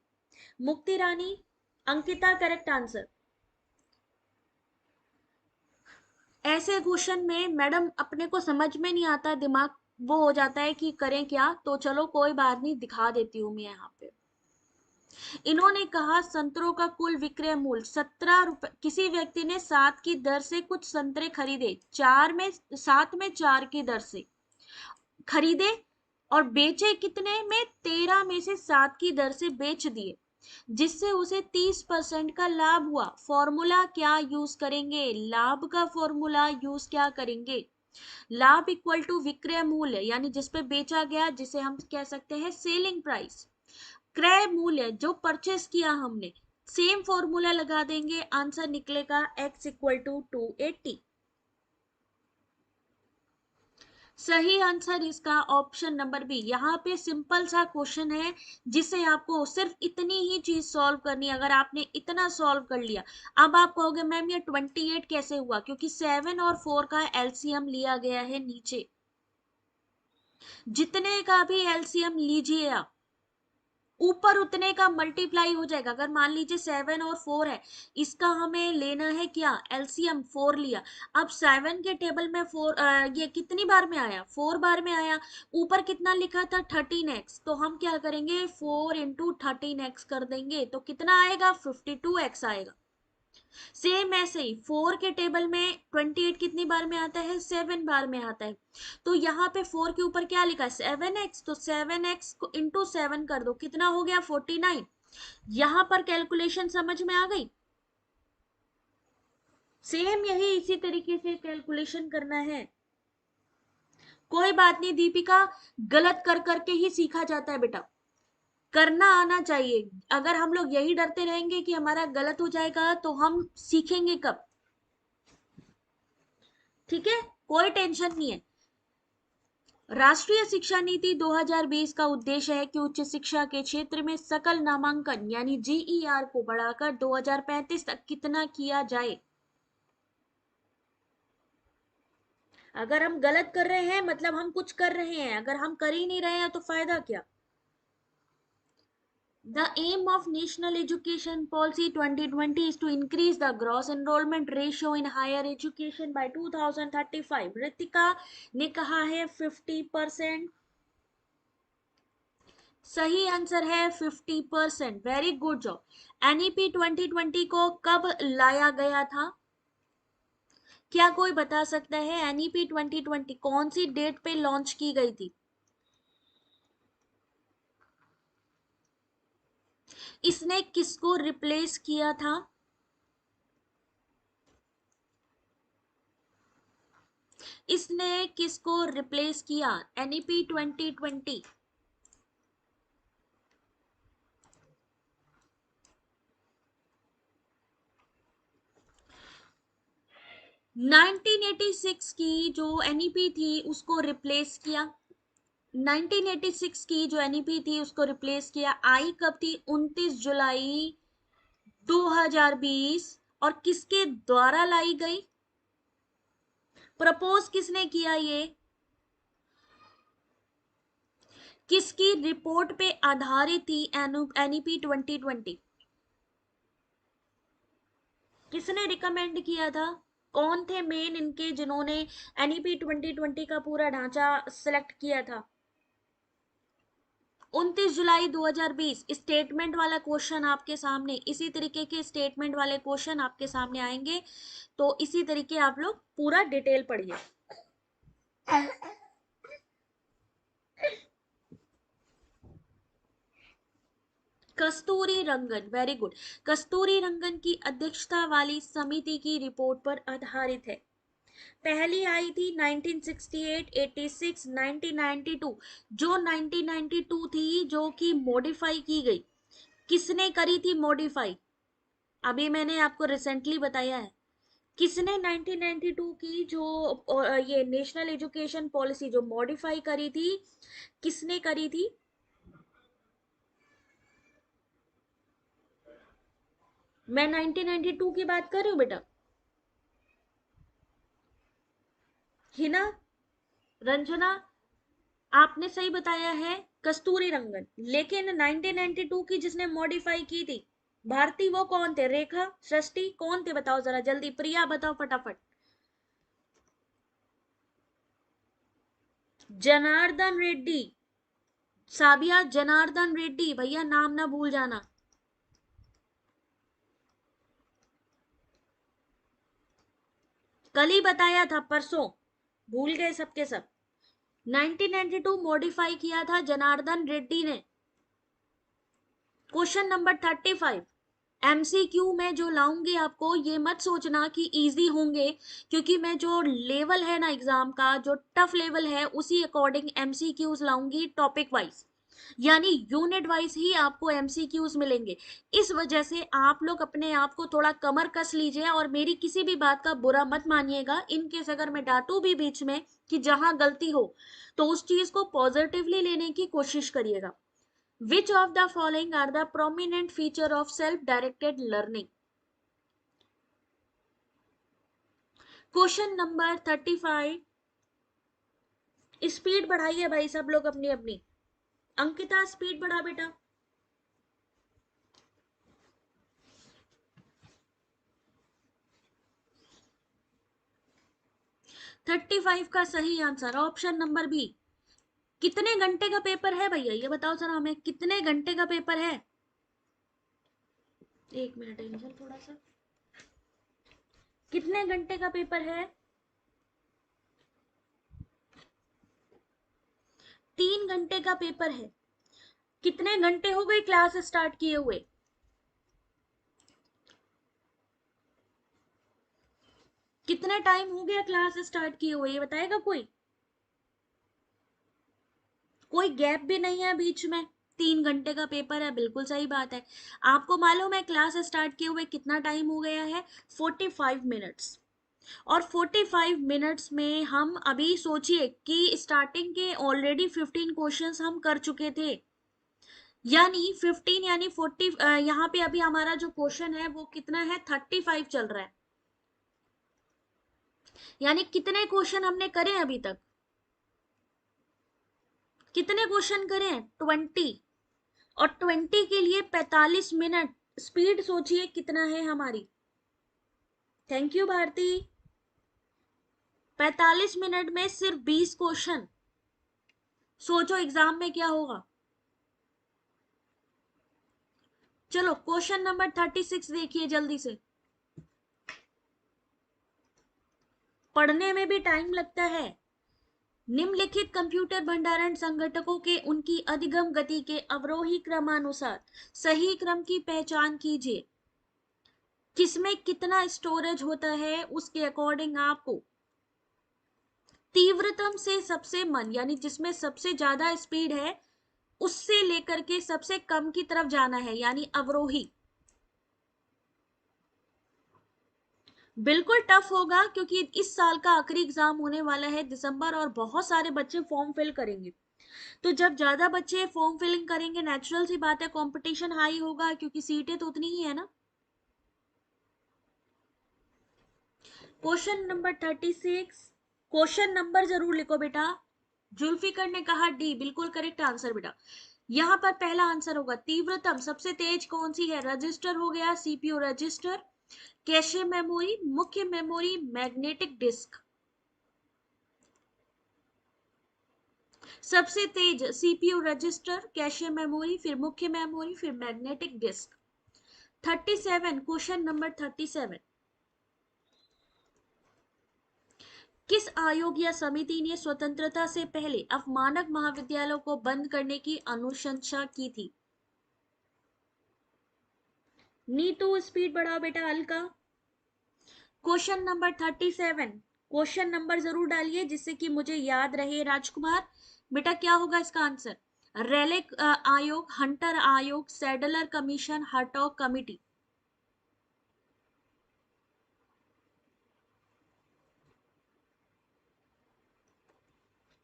A: मुक्ति रानी, अंकिता करेक्ट आंसर। ऐसे क्वेश्चन में मैडम अपने को समझ में नहीं आता, दिमाग वो हो जाता है कि करें क्या, तो चलो कोई बात नहीं, दिखा देती हूँ मैं यहाँ पे। इन्होंने कहा संतरों का कुल विक्रय मूल्य 17 रुपए, किसी व्यक्ति ने 7 की दर से कुछ संतरे खरीदे, 7 में 4 की दर से खरीदे, और बेचे कितने में, 13 में से 7 की दर से बेच दिए, जिससे उसे 30% का लाभ हुआ। फॉर्मूला क्या यूज करेंगे, लाभ का फॉर्मूला यूज क्या करेंगे? लाभ इक्वल टू विक्रय मूल्य, यानी जिसपे बेचा गया, जिसे हम कह सकते हैं सेलिंग प्राइस। क्रय मूल्य जो परचेस किया हमने, सेम फॉर्मूला लगा देंगे, आंसर निकलेगा x इक्वल टू 280। सही आंसर इसका ऑप्शन नंबर बी। यहाँ पे सिंपल सा क्वेश्चन है, जिसे आपको सिर्फ इतनी ही चीज सॉल्व करनी है। अगर आपने इतना सॉल्व कर लिया, अब आप कहोगे मैम ये 28 कैसे हुआ, क्योंकि 7 और 4 का एलसीएम लिया गया है नीचे। जितने का भी एलसीएम लीजिए आप, ऊपर उतने का मल्टीप्लाई हो जाएगा। अगर मान लीजिए 7 और 4 है, इसका हमें लेना है क्या, एलसीएम 4 लिया। अब 7 के टेबल में 4 ये कितनी बार में आया, 4 बार में आया। ऊपर कितना लिखा था, 13x, तो हम क्या करेंगे 4 इंटू 13x कर देंगे, तो कितना आएगा, 52x आएगा। सेम ऐसे ही 4 के टेबल में 28 कितनी बार में आता है, 7 बार में आता है। तो यहाँ पे 4 के ऊपर क्या लिखा है, 7x, तो 7x को इंटू 7 कर दो, कितना हो गया 49। यहां पर कैलकुलेशन समझ में आ गई। सेम यही इसी तरीके से कैलकुलेशन करना है। कोई बात नहीं दीपिका, गलत कर करके ही सीखा जाता है बेटा, करना आना चाहिए। अगर हम लोग यही डरते रहेंगे कि हमारा गलत हो जाएगा तो हम सीखेंगे कब? ठीक है, कोई टेंशन नहीं है। राष्ट्रीय शिक्षा नीति 2020 का उद्देश्य है कि उच्च शिक्षा के क्षेत्र में सकल नामांकन यानी जीईआर को बढ़ाकर 2035 तक कितना किया जाए। अगर हम गलत कर रहे हैं मतलब हम कुछ कर रहे हैं, अगर हम कर ही नहीं रहे हैं तो फायदा क्या? The aim of National Education Policy 2020 is to increase the gross enrollment ratio in higher education by 2035. Ritika ने कहा है 50%। सही आंसर है 50%। Very good job. एनईपी 2020 को कब लाया गया था? क्या कोई बता सकता है एनईपी 2020 कौन सी डेट पे लॉन्च की गई थी? इसने किसको रिप्लेस किया था? इसने किसको रिप्लेस किया? एनईपी 2020 1986 की जो एनईपी थी उसको रिप्लेस किया। 1986 की जो एनईपी थी उसको रिप्लेस किया। आई कब थी? 29 जुलाई 2020। और किसके द्वारा लाई गई? प्रपोज किसने किया? ये किसकी रिपोर्ट पे आधारित थी एनईपी 2020? किसने रिकमेंड किया था? कौन थे मेन इनके जिन्होंने एनईपी 2020 का पूरा ढांचा सिलेक्ट किया था? 29 जुलाई 2020। स्टेटमेंट वाला क्वेश्चन आपके सामने, इसी तरीके के स्टेटमेंट वाले क्वेश्चन आपके सामने आएंगे, तो इसी तरीके आप लोग पूरा डिटेल पढ़िए। कस्तूरी रंगन, वेरी गुड। कस्तूरी रंगन की अध्यक्षता वाली समिति की रिपोर्ट पर आधारित है। पहली आई थी 1968, 86, 1992। जो 1992 थी जो कि मॉडिफाई की गई, किसने करी थी मॉडिफाई? अभी मैंने आपको रिसेंटली बताया है। किसने 1992 की जो ये नेशनल एजुकेशन पॉलिसी जो मॉडिफाई करी थी, किसने करी थी? मैं 1992 की बात कर रही हूँ बेटा। हिना, रंजना, आपने सही बताया है कस्तूरी रंगन। लेकिन 1992 की जिसने मॉडिफाई की थी भारती, वो कौन थे? रेखा, सृष्टि, कौन थे? बताओ जरा जल्दी। प्रिया बताओ फटाफट। जनार्दन रेड्डी। साबिया, जनार्दन रेड्डी भैया, नाम ना भूल जाना। कल ही बताया था, परसों भूल गए सबके सब। 1992 मॉडिफाई किया था जनार्दन रेड्डी ने। क्वेश्चन नंबर 35 एमसीक्यू में जो लाऊंगी आपको, ये मत सोचना कि इजी होंगे, क्योंकि मैं जो लेवल है ना एग्जाम का, जो टफ लेवल है उसी अकॉर्डिंग एमसीक्यूज लाऊंगी टॉपिक वाइज, यानी यूनिट वाइज ही आपको एमसीक्यूज मिलेंगे। इस वजह से आप लोग अपने आप को थोड़ा कमर कस लीजिए और मेरी किसी भी बात का बुरा मत मानिएगा। इनकेस अगर मैं डांटू भी बीच में कि जहां गलती हो, तो उस चीज को पॉजिटिवली लेने की कोशिश करिएगा। Which of the following are the prominent feature of self-directed learning? Question number 35। Speed बढ़ाइए भाई सब लोग अपनी अपनी। अंकिता स्पीड बढ़ा बेटा। 35 का सही आंसर ऑप्शन नंबर बी। कितने घंटे का पेपर है भैया, ये बताओ जरा हमें, कितने घंटे का पेपर है? एक मिनट एंजल, थोड़ा सा, कितने घंटे का पेपर है? 3 घंटे का पेपर है। कितने घंटे हो गए क्लास स्टार्ट किए हुए? कितने टाइम हो गया क्लास स्टार्ट किए हुए, ये बताएगा कोई? कोई गैप भी नहीं है बीच में। 3 घंटे का पेपर है, बिल्कुल सही बात है। आपको मालूम है क्लास स्टार्ट किए हुए कितना टाइम हो गया है? 45 मिनट्स। और 45 मिनट्स में हम अभी सोचिए कि स्टार्टिंग के ऑलरेडी 15 क्वेश्चंस हम कर चुके थे, यानी 15 यानी 40, यहाँ पे अभी हमारा जो क्वेश्चन है वो कितना है, 35 चल रहा है। यानी कितने क्वेश्चन हमने करे अभी तक? कितने क्वेश्चन करे हैं? 20। और 20 के लिए 45 मिनट, स्पीड सोचिए कितना है हमारी। Thank you Bharti. 45 मिनट में सिर्फ 20 क्वेश्चन, सोचो एग्जाम में क्या होगा। चलो क्वेश्चन नंबर 36 देखिए जल्दी से। पढ़ने में भी टाइम लगता है। निम्नलिखित कंप्यूटर भंडारण संगठकों के उनकी अधिगम गति के अवरोही क्रमानुसार सही क्रम की पहचान कीजिए। किसमें कितना स्टोरेज होता है उसके अकॉर्डिंग आपको तीव्रतम से सबसे मन, यानी जिसमें सबसे ज्यादा स्पीड है उससे लेकर के सबसे कम की तरफ जाना है, यानी अवरोही। बिल्कुल टफ होगा क्योंकि इस साल का आखिरी एग्जाम होने वाला है दिसंबर, और बहुत सारे बच्चे फॉर्म फिल करेंगे। तो जब ज्यादा बच्चे फॉर्म फिलिंग करेंगे, नेचुरल सी बात है कंपटीशन हाई होगा, क्योंकि सीटें तो उतनी ही है ना। क्वेश्चन नंबर 36, क्वेश्चन नंबर जरूर लिखो बेटा। जुल्फिकर ने कहा डी, बिल्कुल करेक्ट आंसर बेटा। यहां पर पहला आंसर होगा तीव्रतम, सबसे तेज कौन सी है? रजिस्टर हो गया, सीपीयू रजिस्टर, कैशे मेमोरी, मुख्य मेमोरी, मैग्नेटिक डिस्क। सबसे तेज सीपीयू रजिस्टर, कैशे मेमोरी, फिर मुख्य मेमोरी, फिर मैग्नेटिक डिस्क। 37, question number 37। किस आयोग या समिति ने स्वतंत्रता से पहले अवमानक महाविद्यालयों को बंद करने की अनुशंसा की थी? नीतू स्पीड बढ़ाओ बेटा हल्का। क्वेश्चन नंबर 37, क्वेश्चन नंबर जरूर डालिए जिससे कि मुझे याद रहे। राजकुमार बेटा क्या होगा इसका आंसर? रेले आयोग, हंटर आयोग, सैडलर कमीशन, हर्टॉग कमिटी।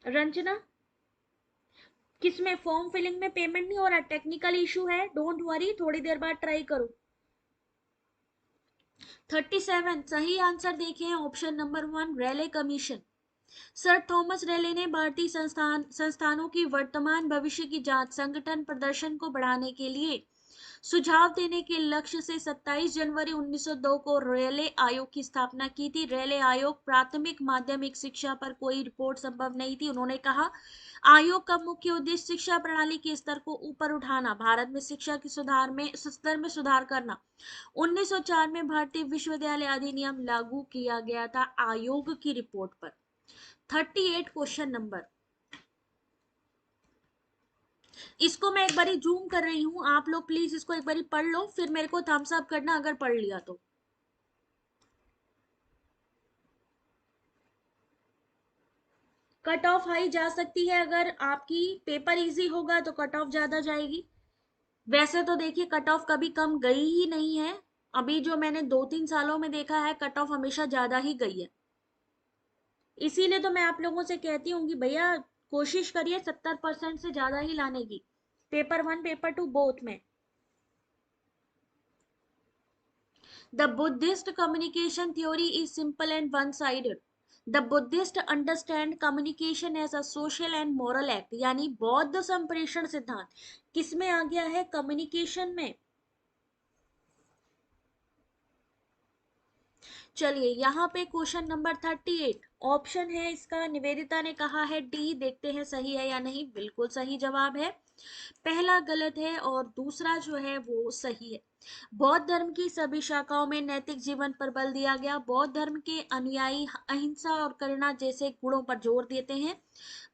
A: रंजना, किसमें? फॉर्म फिलिंग में पेमेंट नहीं हो रहा, टेक्निकल इशू है, डोंट वरी, थोड़ी देर बाद ट्राई करो। 37 सही आंसर देखे हैं, ऑप्शन नंबर 1 रेले कमीशन। सर थॉमस रेले ने भारतीय संस्थानों की वर्तमान भविष्य की जांच संगठन प्रदर्शन को बढ़ाने के लिए सुझाव देने के लक्ष्य से 27 जनवरी 1902 को रेले आयोग की स्थापना की थी। रेले आयोग प्राथमिक माध्यमिक शिक्षा पर कोई रिपोर्ट संभव नहीं थी। उन्होंने कहा आयोग का मुख्य उद्देश्य शिक्षा प्रणाली के स्तर को ऊपर उठाना, भारत में शिक्षा की स्तर में सुधार करना। 1904 में भारतीय विश्वविद्यालय अधिनियम लागू किया गया था आयोग की रिपोर्ट पर। 38 क्वेश्चन नंबर, इसको मैं एक बारी जूम कर रही हूं, आप लोग प्लीज इसको एक बारी पढ़ लो, फिर मेरे को थम्स अप करना अगर पढ़ लिया तो। कट ऑफ हाई जा सकती है, अगर आपकी पेपर इजी होगा तो कट ऑफ ज्यादा जाएगी। वैसे तो देखिए कट ऑफ कभी कम गई ही नहीं है, अभी जो मैंने 2-3 सालों में देखा है कट ऑफ हमेशा ज्यादा ही गई है। इसीलिए तो मैं आप लोगों से कहती हूँ कि भैया कोशिश करिए 70% से ज्यादा ही लाने की, पेपर 1 पेपर 2 बोथ में। The Buddhist communication theory is simple and one-sided. The Buddhists understand communication as a social and moral act. यानी बौद्ध संप्रेषण सिद्धांत किसमें आ गया है? कम्युनिकेशन में। चलिए यहाँ पे क्वेश्चन नंबर 38, ऑप्शन है इसका, निवेदिता ने कहा है डी, देखते हैं सही है या नहीं। बिल्कुल सही जवाब है, पहला गलत है और दूसरा जो है वो सही है। बौद्ध धर्म की सभी शाखाओं में नैतिक जीवन पर बल दिया गया। बौद्ध धर्म के अनुयायी अहिंसा और करुणा जैसे गुणों पर जोर देते हैं।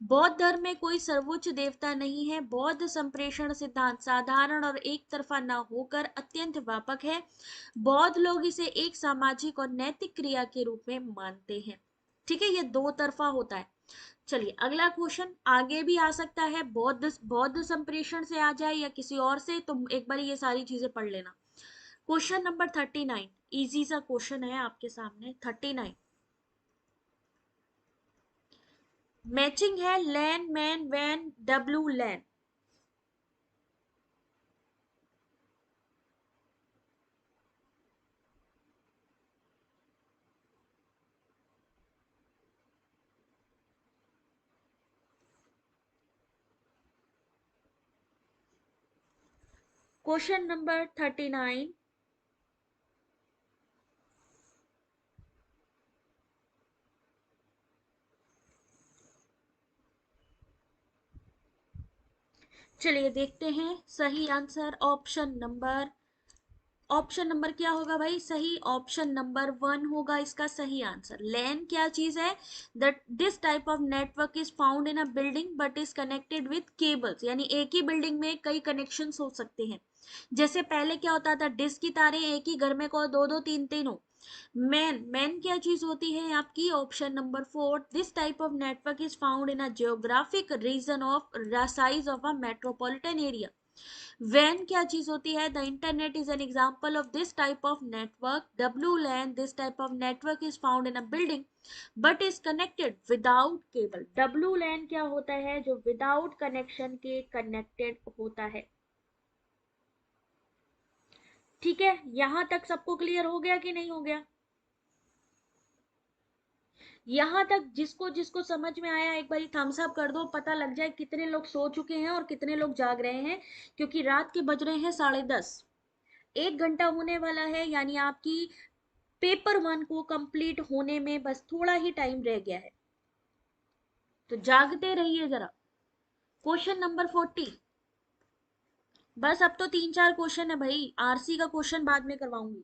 A: बौद्ध धर्म में कोई सर्वोच्च देवता नहीं है। बौद्ध संप्रेषण सिद्धांत साधारण और एक तरफा न होकर अत्यंत व्यापक है। बौद्ध लोग इसे एक सामाजिक और नैतिक क्रिया के रूप में मानते हैं। ठीक है, ये दो तरफा होता है। चलिए अगला क्वेश्चन आगे भी आ सकता है, बौद्ध बौद्ध संप्रेषण से आ जाए या किसी और से, तो एक बार ये सारी चीजें पढ़ लेना। क्वेश्चन नंबर 39, इजी सा क्वेश्चन है आपके सामने। 39 मैचिंग है लैन मैन वैन डब्लू लैन। क्वेश्चन नंबर 39, चलिए देखते हैं सही आंसर। ऑप्शन नंबर क्या होगा भाई? सही ऑप्शन नंबर 1 होगा इसका सही आंसर। लैन क्या चीज है? That this type of network is found in a building but is connected with cables, यानी एक ही बिल्डिंग में कई कनेक्शंस हो सकते हैं। जैसे पहले क्या होता था, डिश की तारें एक ही घर में को दो दो तीन तीन हो। मैन क्या चीज होती है आपकी? Option number 4, this type of network is found in a geographic region of size of a metropolitan area. WAN क्या चीज होती है? The internet is an example of this type of network. WLAN, this type of network is found in a building but is connected without cable. WLAN क्या होता है? जो without connection के connected होता है। ठीक है, यहां तक सबको क्लियर हो गया कि नहीं हो गया? यहां तक जिसको जिसको समझ में आया एक बारी थम्स अप कर दो, पता लग जाए कितने लोग सो चुके हैं और कितने लोग जाग रहे हैं, क्योंकि रात के बज रहे हैं 10:30। 1 घंटा होने वाला है, यानी आपकी पेपर 1 को कंप्लीट होने में बस थोड़ा ही टाइम रह गया है, तो जागते रहिए जरा। क्वेश्चन नंबर 40, बस अब तो 3-4 क्वेश्चन है भाई, आरसी का क्वेश्चन बाद में करवाऊंगी।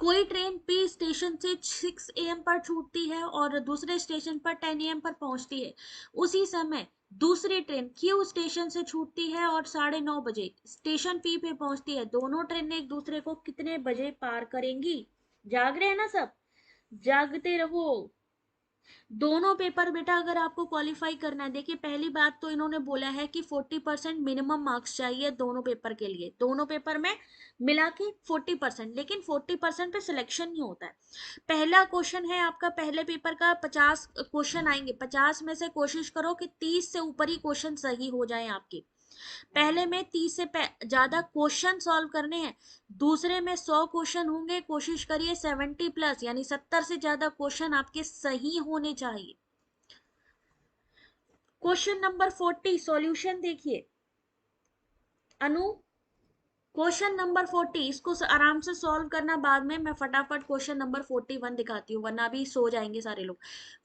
A: कोई ट्रेन पी स्टेशन से 6 AM पर छूटती है और दूसरे स्टेशन पर 10 AM पर पहुंचती है। उसी समय दूसरी ट्रेन क्यू स्टेशन से छूटती है और 9:30 बजे स्टेशन पी पे पहुंचती है। दोनों ट्रेनें एक दूसरे को कितने बजे पार करेंगी? जाग रहे हैं ना सब? जागते रहो। दोनों पेपर बेटा अगर आपको क्वालिफाई करना है, देखिए पहली बात तो इन्होंने बोला है कि 40% मिनिमम मार्क्स चाहिए दोनों पेपर के लिए, दोनों पेपर में मिला के 40%, लेकिन 40% पे सिलेक्शन नहीं होता है। पहला क्वेश्चन है आपका, पहले पेपर का 50 क्वेश्चन आएंगे, 50 में से कोशिश करो कि 30 से ऊपर ही क्वेश्चन सही हो जाए आपके। पहले में 30 से ज्यादा क्वेश्चन सॉल्व करने हैं, दूसरे में 100 क्वेश्चन होंगे, कोशिश करिए 70+ यानी 70 से ज्यादा क्वेश्चन आपके सही होने चाहिए। क्वेश्चन नंबर 40 सॉल्यूशन देखिए अनु, क्वेश्चन नंबर 40 इसको आराम से सॉल्व करना, बाद में मैं फटाफट क्वेश्चन नंबर 41 दिखाती हूँ, वरना भी सो जाएंगे सारे लोग।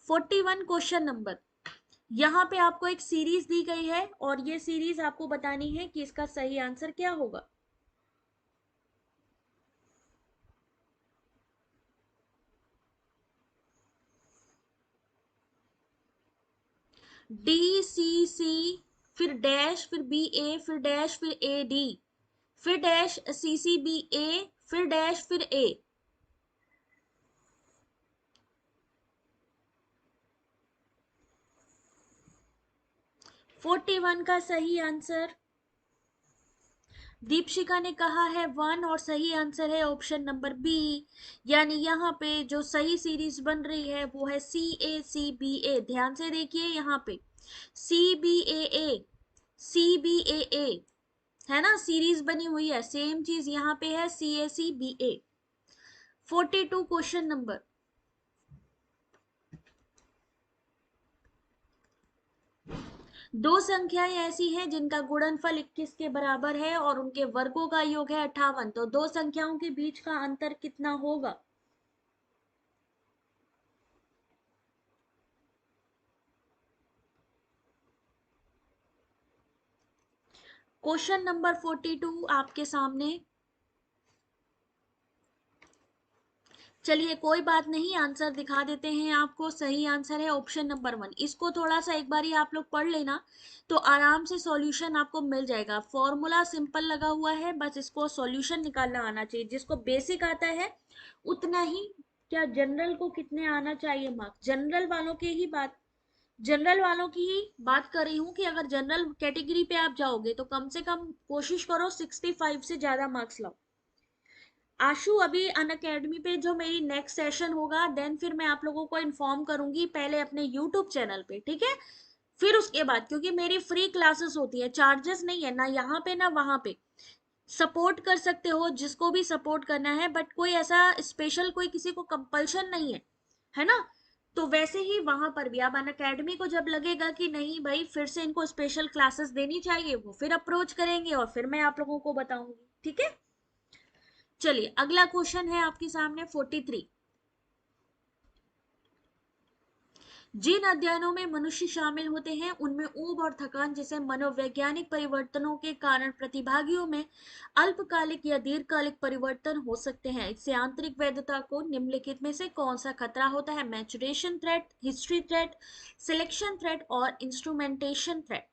A: 41 क्वेश्चन नंबर, यहाँ पे आपको एक सीरीज दी गई है और ये सीरीज आपको बतानी है कि इसका सही आंसर क्या होगा। DCC, फिर डैश, फिर BA, फिर डैश, फिर AD, फिर डैश CCBA, फिर डैश, फिर A। 41 का सही आंसर दीपशिका ने कहा है 1 और सही आंसर है ऑप्शन नंबर बी। यानी यहाँ पे जो सही सीरीज बन रही है वो है CACBA। ध्यान से देखिए यहाँ पे CBAA, CBAA है ना, सीरीज बनी हुई है, सेम चीज यहाँ पे है CACBA। 42 क्वेश्चन नंबर, दो संख्याएं ऐसी हैं जिनका गुणनफल 21 के बराबर है और उनके वर्गों का योग है 58, तो दो संख्याओं के बीच का अंतर कितना होगा? क्वेश्चन नंबर 42 आपके सामने। चलिए कोई बात नहीं, आंसर दिखा देते हैं आपको। सही आंसर है ऑप्शन नंबर 1। इसको थोड़ा सा एक बारी आप लोग पढ़ लेना तो आराम से सॉल्यूशन आपको मिल जाएगा। फॉर्मूला सिंपल लगा हुआ है, बस इसको सॉल्यूशन निकालना आना चाहिए। जिसको बेसिक आता है उतना ही। क्या जनरल को कितने आना चाहिए मार्क्स? जनरल वालों की ही बात कर रही हूँ कि अगर जनरल कैटेगरी पे आप जाओगे तो कम से कम कोशिश करो 65 से ज्यादा मार्क्स लाओ। आशु, अभी अन अकेडमी पे जो मेरी नेक्स्ट सेशन होगा देन फिर मैं आप लोगों को इन्फॉर्म करूंगी, पहले अपने यूट्यूब चैनल पे, ठीक है? फिर उसके बाद, क्योंकि मेरी फ्री क्लासेस होती है, चार्जेस नहीं है ना यहाँ पे ना वहां पे। सपोर्ट कर सकते हो जिसको भी सपोर्ट करना है, बट कोई ऐसा स्पेशल कोई किसी को कंपल्शन नहीं है ना? तो वैसे ही वहां पर भी आप अन अकेडमी को जब लगेगा कि नहीं भाई फिर से इनको स्पेशल क्लासेस देनी चाहिए, वो फिर अप्रोच करेंगे और फिर मैं आप लोगों को बताऊंगी, ठीक है? चलिए अगला क्वेश्चन है आपके सामने 43। जिन अध्ययनों में मनुष्य शामिल होते हैं उनमें ऊब और थकान जैसे मनोवैज्ञानिक परिवर्तनों के कारण प्रतिभागियों में अल्पकालिक या दीर्घकालिक परिवर्तन हो सकते हैं। इससे आंतरिक वैधता को निम्नलिखित में से कौन सा खतरा होता है? Maturation threat, history threat, selection threat और इंस्ट्रूमेंटेशन थ्रेट।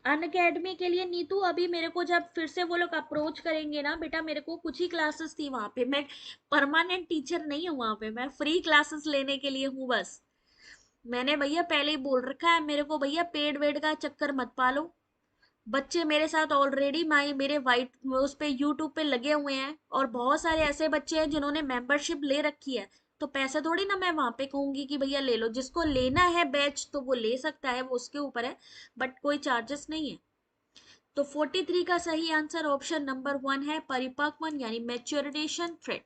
A: अन अकेडमी के लिए नीतू अभी मेरे को जब फिर से वो लोग अप्रोच करेंगे ना बेटा, मेरे को कुछ ही क्लासेस थी वहां पे, मैं परमानेंट टीचर नहीं हूँ वहां पे, मैं फ्री क्लासेस लेने के लिए हूँ बस। मैंने भैया पहले ही बोल रखा है, मेरे को भैया पेड वेड का चक्कर मत पालो। बच्चे मेरे साथ ऑलरेडी माई मेरे वाइट उस पे यूट्यूब पे लगे हुए हैं, और बहुत सारे ऐसे बच्चे हैं जिन्होंने मेंबरशिप ले रखी है। तो पैसे थोड़ी ना मैं वहां पे कहूंगी कि भैया ले लो, जिसको लेना है बैच तो वो ले सकता है, वो उसके ऊपर है, बट कोई चार्जेस नहीं है। तो 43 का सही आंसर ऑप्शन नंबर 1 है, परिपक्व यानी मैच्योरिटेशन थ्रेट।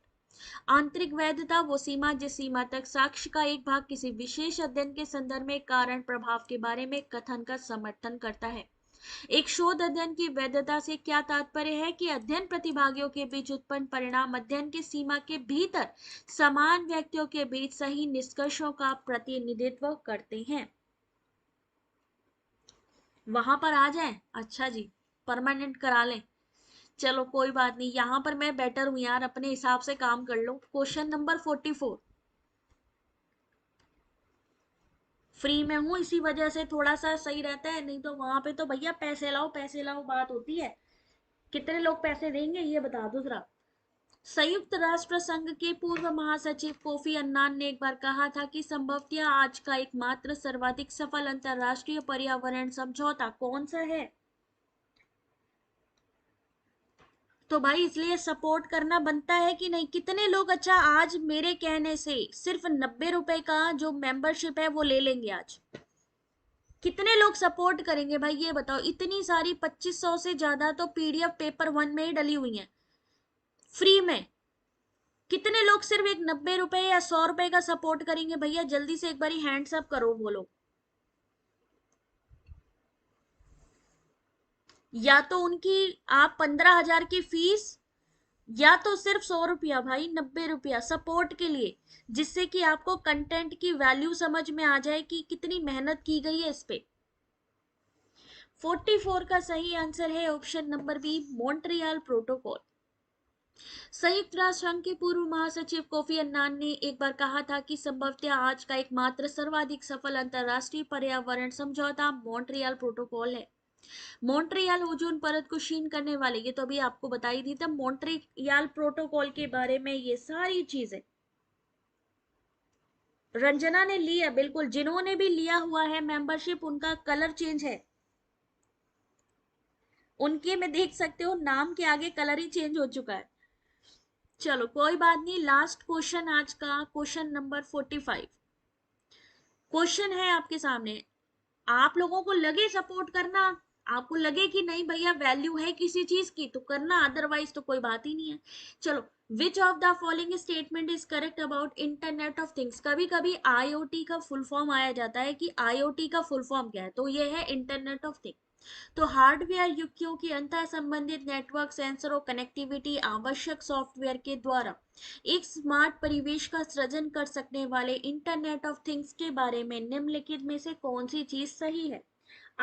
A: आंतरिक वैधता वो सीमा जिस सीमा तक साक्ष्य का एक भाग किसी विशेष अध्ययन के संदर्भ में कारण प्रभाव के बारे में कथन का समर्थन करता है। एक शोध अध्ययन की वैधता से क्या तात्पर्य है कि अध्ययन प्रतिभागियों के बीच उत्पन्न परिणाम अध्ययन की सीमा के भीतर समान व्यक्तियों के बीच सही निष्कर्षों का प्रतिनिधित्व करते हैं। वहां पर आ जाए, अच्छा जी, परमानेंट करा लें। चलो कोई बात नहीं, यहां पर मैं बेटर हूं यार, अपने हिसाब से काम कर लो। Question number 44। फ्री में हूं इसी वजह से थोड़ा सा सही रहता है, नहीं तो वहां पे तो भैया पैसे लाओ बात होती है। कितने लोग पैसे देंगे ये बता दो जरा। संयुक्त राष्ट्र संघ के पूर्व महासचिव कोफी अन्नान ने एक बार कहा था कि संभवतः आज का एकमात्र सर्वाधिक सफल अंतरराष्ट्रीय पर्यावरण समझौता कौन सा है? तो भाई इसलिए सपोर्ट करना बनता है कि नहीं? कितने लोग अच्छा आज मेरे कहने से सिर्फ 90 रुपए का जो मेंबरशिप है वो ले लेंगे आज? कितने लोग सपोर्ट करेंगे भाई ये बताओ? इतनी सारी 2500 से ज्यादा तो पीडीएफ पेपर 1 में ही डली हुई है फ्री में। कितने लोग सिर्फ एक 90 रुपए या 100 रुपए का सपोर्ट करेंगे? भैया जल्दी से एक बारी हैंड्स अप करो बोलो। या तो उनकी आप 15,000 की फीस, या तो सिर्फ 100 रुपया भाई, 90 रुपया सपोर्ट के लिए, जिससे कि आपको कंटेंट की वैल्यू समझ में आ जाए कि कितनी मेहनत की गई है इस पे। 44 का सही आंसर है option number B, Montreal protocol. संयुक्त राष्ट्र संघ के पूर्व महासचिव कोफी अन्नान ने एक बार कहा था कि संभवतः आज का एकमात्र सर्वाधिक सफल अंतरराष्ट्रीय पर्यावरण समझौता मॉन्ट्रियल प्रोटोकॉल है। मॉन्ट्रियल ओजोन परत को क्षीण करने वाले, ये तो अभी आपको बताई थी तब मॉन्ट्रियल प्रोटोकॉल के बारे में ये सारी चीजें रंजना ने ली है। बिल्कुल, जिन्होंने भी लिया हुआ है मेंबरशिप उनका कलर चेंज है, उनके में देख सकते हो नाम के आगे कलर ही चेंज हो चुका है। चलो कोई बात नहीं, लास्ट क्वेश्चन आज का, क्वेश्चन नंबर 45। क्वेश्चन है आपके सामने, आप लोगों को लगे सपोर्ट करना, आपको लगे कि नहीं भैया वैल्यू है किसी चीज की तो करना, अदरवाइज तो कोई बात ही नहीं है। चलो which of the following statement is correct about internet of things. कभी कभी आईओटी का फुल फॉर्म आया जाता है कि आईओटी का फुल फॉर्म क्या है, तो ये है इंटरनेट ऑफ थिंग्स। तो हार्डवेयर युक्तियों की अंतर संबंधित नेटवर्क, सेंसर और कनेक्टिविटी आवश्यक सॉफ्टवेयर के द्वारा एक स्मार्ट परिवेश का सृजन कर सकने वाले इंटरनेट ऑफ थिंग्स के बारे में निम्नलिखित में से कौन सी चीज सही है।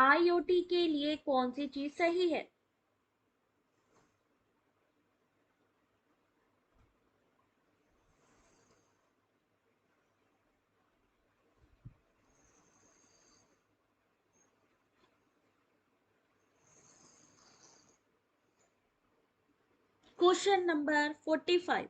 A: आईओटी के लिए कौन सी चीज सही है। Question number 45।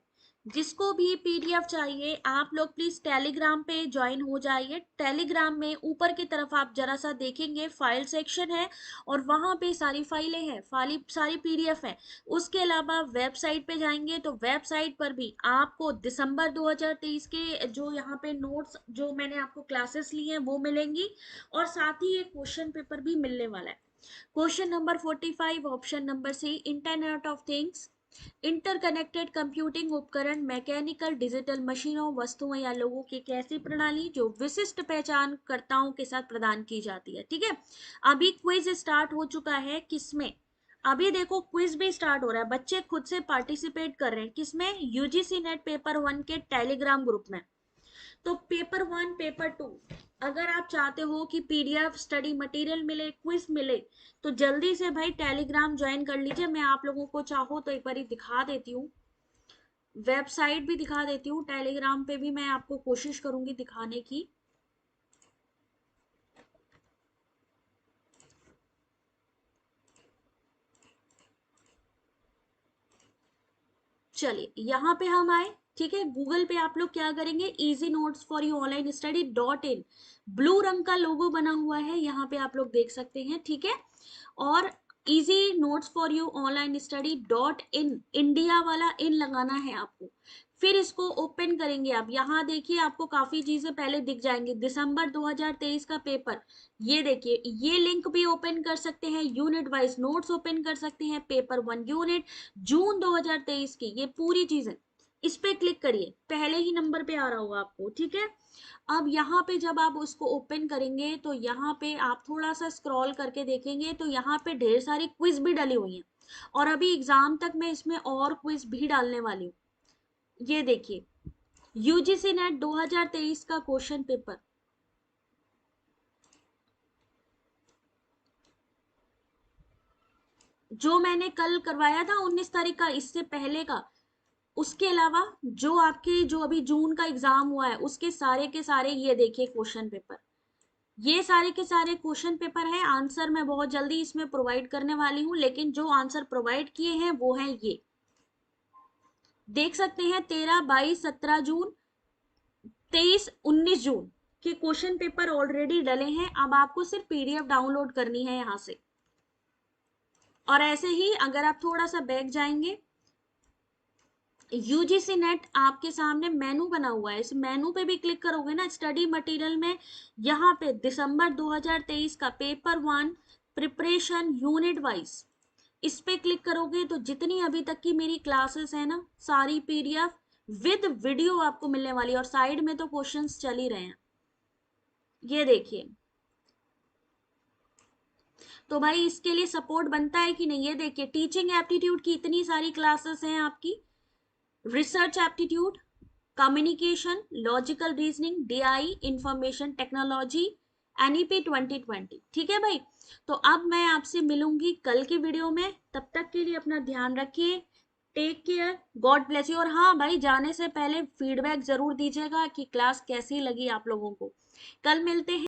A: जिसको भी पीडीएफ चाहिए आप लोग प्लीज टेलीग्राम पे ज्वाइन हो जाइए। टेलीग्राम में ऊपर की तरफ आप जरा सा देखेंगे फाइल सेक्शन है और वहां पे सारी फाइलें हैं, सारी पीडीएफ है। उसके अलावा वेबसाइट पे जाएंगे तो वेबसाइट पर भी आपको दिसंबर 2023 के जो यहाँ पे नोट्स जो मैंने आपको क्लासेस ली हैं वो मिलेंगी और साथ ही एक क्वेश्चन पेपर भी मिलने वाला है। Question number 45 option number C internet of things interconnected computing उपकरण मैकेनिकल डिजिटल मशीनों वस्तुओं या लोगों की एक ऐसी प्रणाली जो विशिष्ट पहचानकर्ताओं के साथ प्रदान की जाती है। ठीक है, अभी क्विज स्टार्ट हो चुका है किसमें, अभी देखो क्विज भी स्टार्ट हो रहा है, बच्चे खुद से पार्टिसिपेट कर रहे हैं किसमें, यूजीसी नेट पेपर 1 के टेलीग्राम ग्रुप में। तो पेपर 1 पेपर 2 अगर आप चाहते हो कि पीडीएफ स्टडी मटेरियल मिले, क्विज मिले, तो जल्दी से भाई टेलीग्राम ज्वाइन कर लीजिए। मैं आप लोगों को चाहो तो एक बार दिखा देती हूँ, वेबसाइट भी दिखा देती हूँ, टेलीग्राम पे भी मैं आपको कोशिश करूंगी दिखाने की। चलिए यहाँ पे हम आए। ठीक है, गूगल पे आप लोग क्या करेंगे, easy notes for you online study .in blue रंग का लोगो बना हुआ है, यहाँ पे आप लोग देख सकते हैं। ठीक है, और easy notes for you online study .in India वाला इन लगाना है आपको। फिर इसको ओपन करेंगे आप, यहाँ देखिए आपको काफी चीजें पहले दिख जाएंगी। दिसंबर 2023 का पेपर, ये देखिए, ये लिंक भी ओपन कर सकते हैं, यूनिट वाइज नोट्स ओपन कर सकते हैं, पेपर 1 यूनिट जून 2023 की ये पूरी चीजें। इस पे क्लिक करिए, पहले ही नंबर पे आ रहा होगा आपको। ठीक है, अब यहाँ पे जब आप उसको ओपन करेंगे तो यहाँ पे आप थोड़ा सा स्क्रॉल करके देखेंगे तो यहाँ पे ढेर सारी क्विज भी डली हुई हैं और अभी एग्जाम तक मैं इसमें और क्विज भी डालने वाली हूँ। ये देखिए, यूजीसी नेट 2023 का क्वेश्चन पेपर, जो मैंने कल करवाया था 19 तारीख का, इससे पहले का, उसके अलावा जो आपके जो अभी जून का एग्जाम हुआ है उसके सारे के सारे ये देखिए क्वेश्चन पेपर, ये सारे के सारे क्वेश्चन पेपर है। आंसर मैं बहुत जल्दी इसमें प्रोवाइड करने वाली हूँ, लेकिन जो आंसर प्रोवाइड किए हैं वो हैं ये देख सकते हैं, 13, 22, 17 जून, 23, 19 जून के क्वेश्चन पेपर ऑलरेडी डले हैं। अब आपको सिर्फ पीडीएफ डाउनलोड करनी है यहाँ से। और ऐसे ही अगर आप थोड़ा सा बैक जाएंगे, यूजीसी नेट आपके सामने मेनू बना हुआ है, इस मेनू पे भी क्लिक करोगे ना, स्टडी मटेरियल में यहाँ पे दिसंबर 2023 का पेपर 1 प्रिपरेशन यूनिट वाइज, इस पे क्लिक करोगे तो जितनी अभी तक की मेरी क्लासेस है ना, सारी पीडीएफ विद वीडियो आपको मिलने वाली है और साइड में तो क्वेश्चंस चल ही रहे हैं। ये देखिए, तो भाई इसके लिए सपोर्ट बनता है कि नहीं। ये देखिए, टीचिंग एप्टीट्यूड की इतनी सारी क्लासेस हैं आपकी, research aptitude, communication, logical reasoning, DI, information technology, NEP 2020। ठीक है भाई, तो अब मैं आपसे मिलूंगी कल की वीडियो में, तब तक के लिए अपना ध्यान रखिए, take care, god bless you. और हाँ भाई, जाने से पहले फीडबैक जरूर दीजिएगा कि क्लास कैसी लगी आप लोगों को। कल मिलते हैं।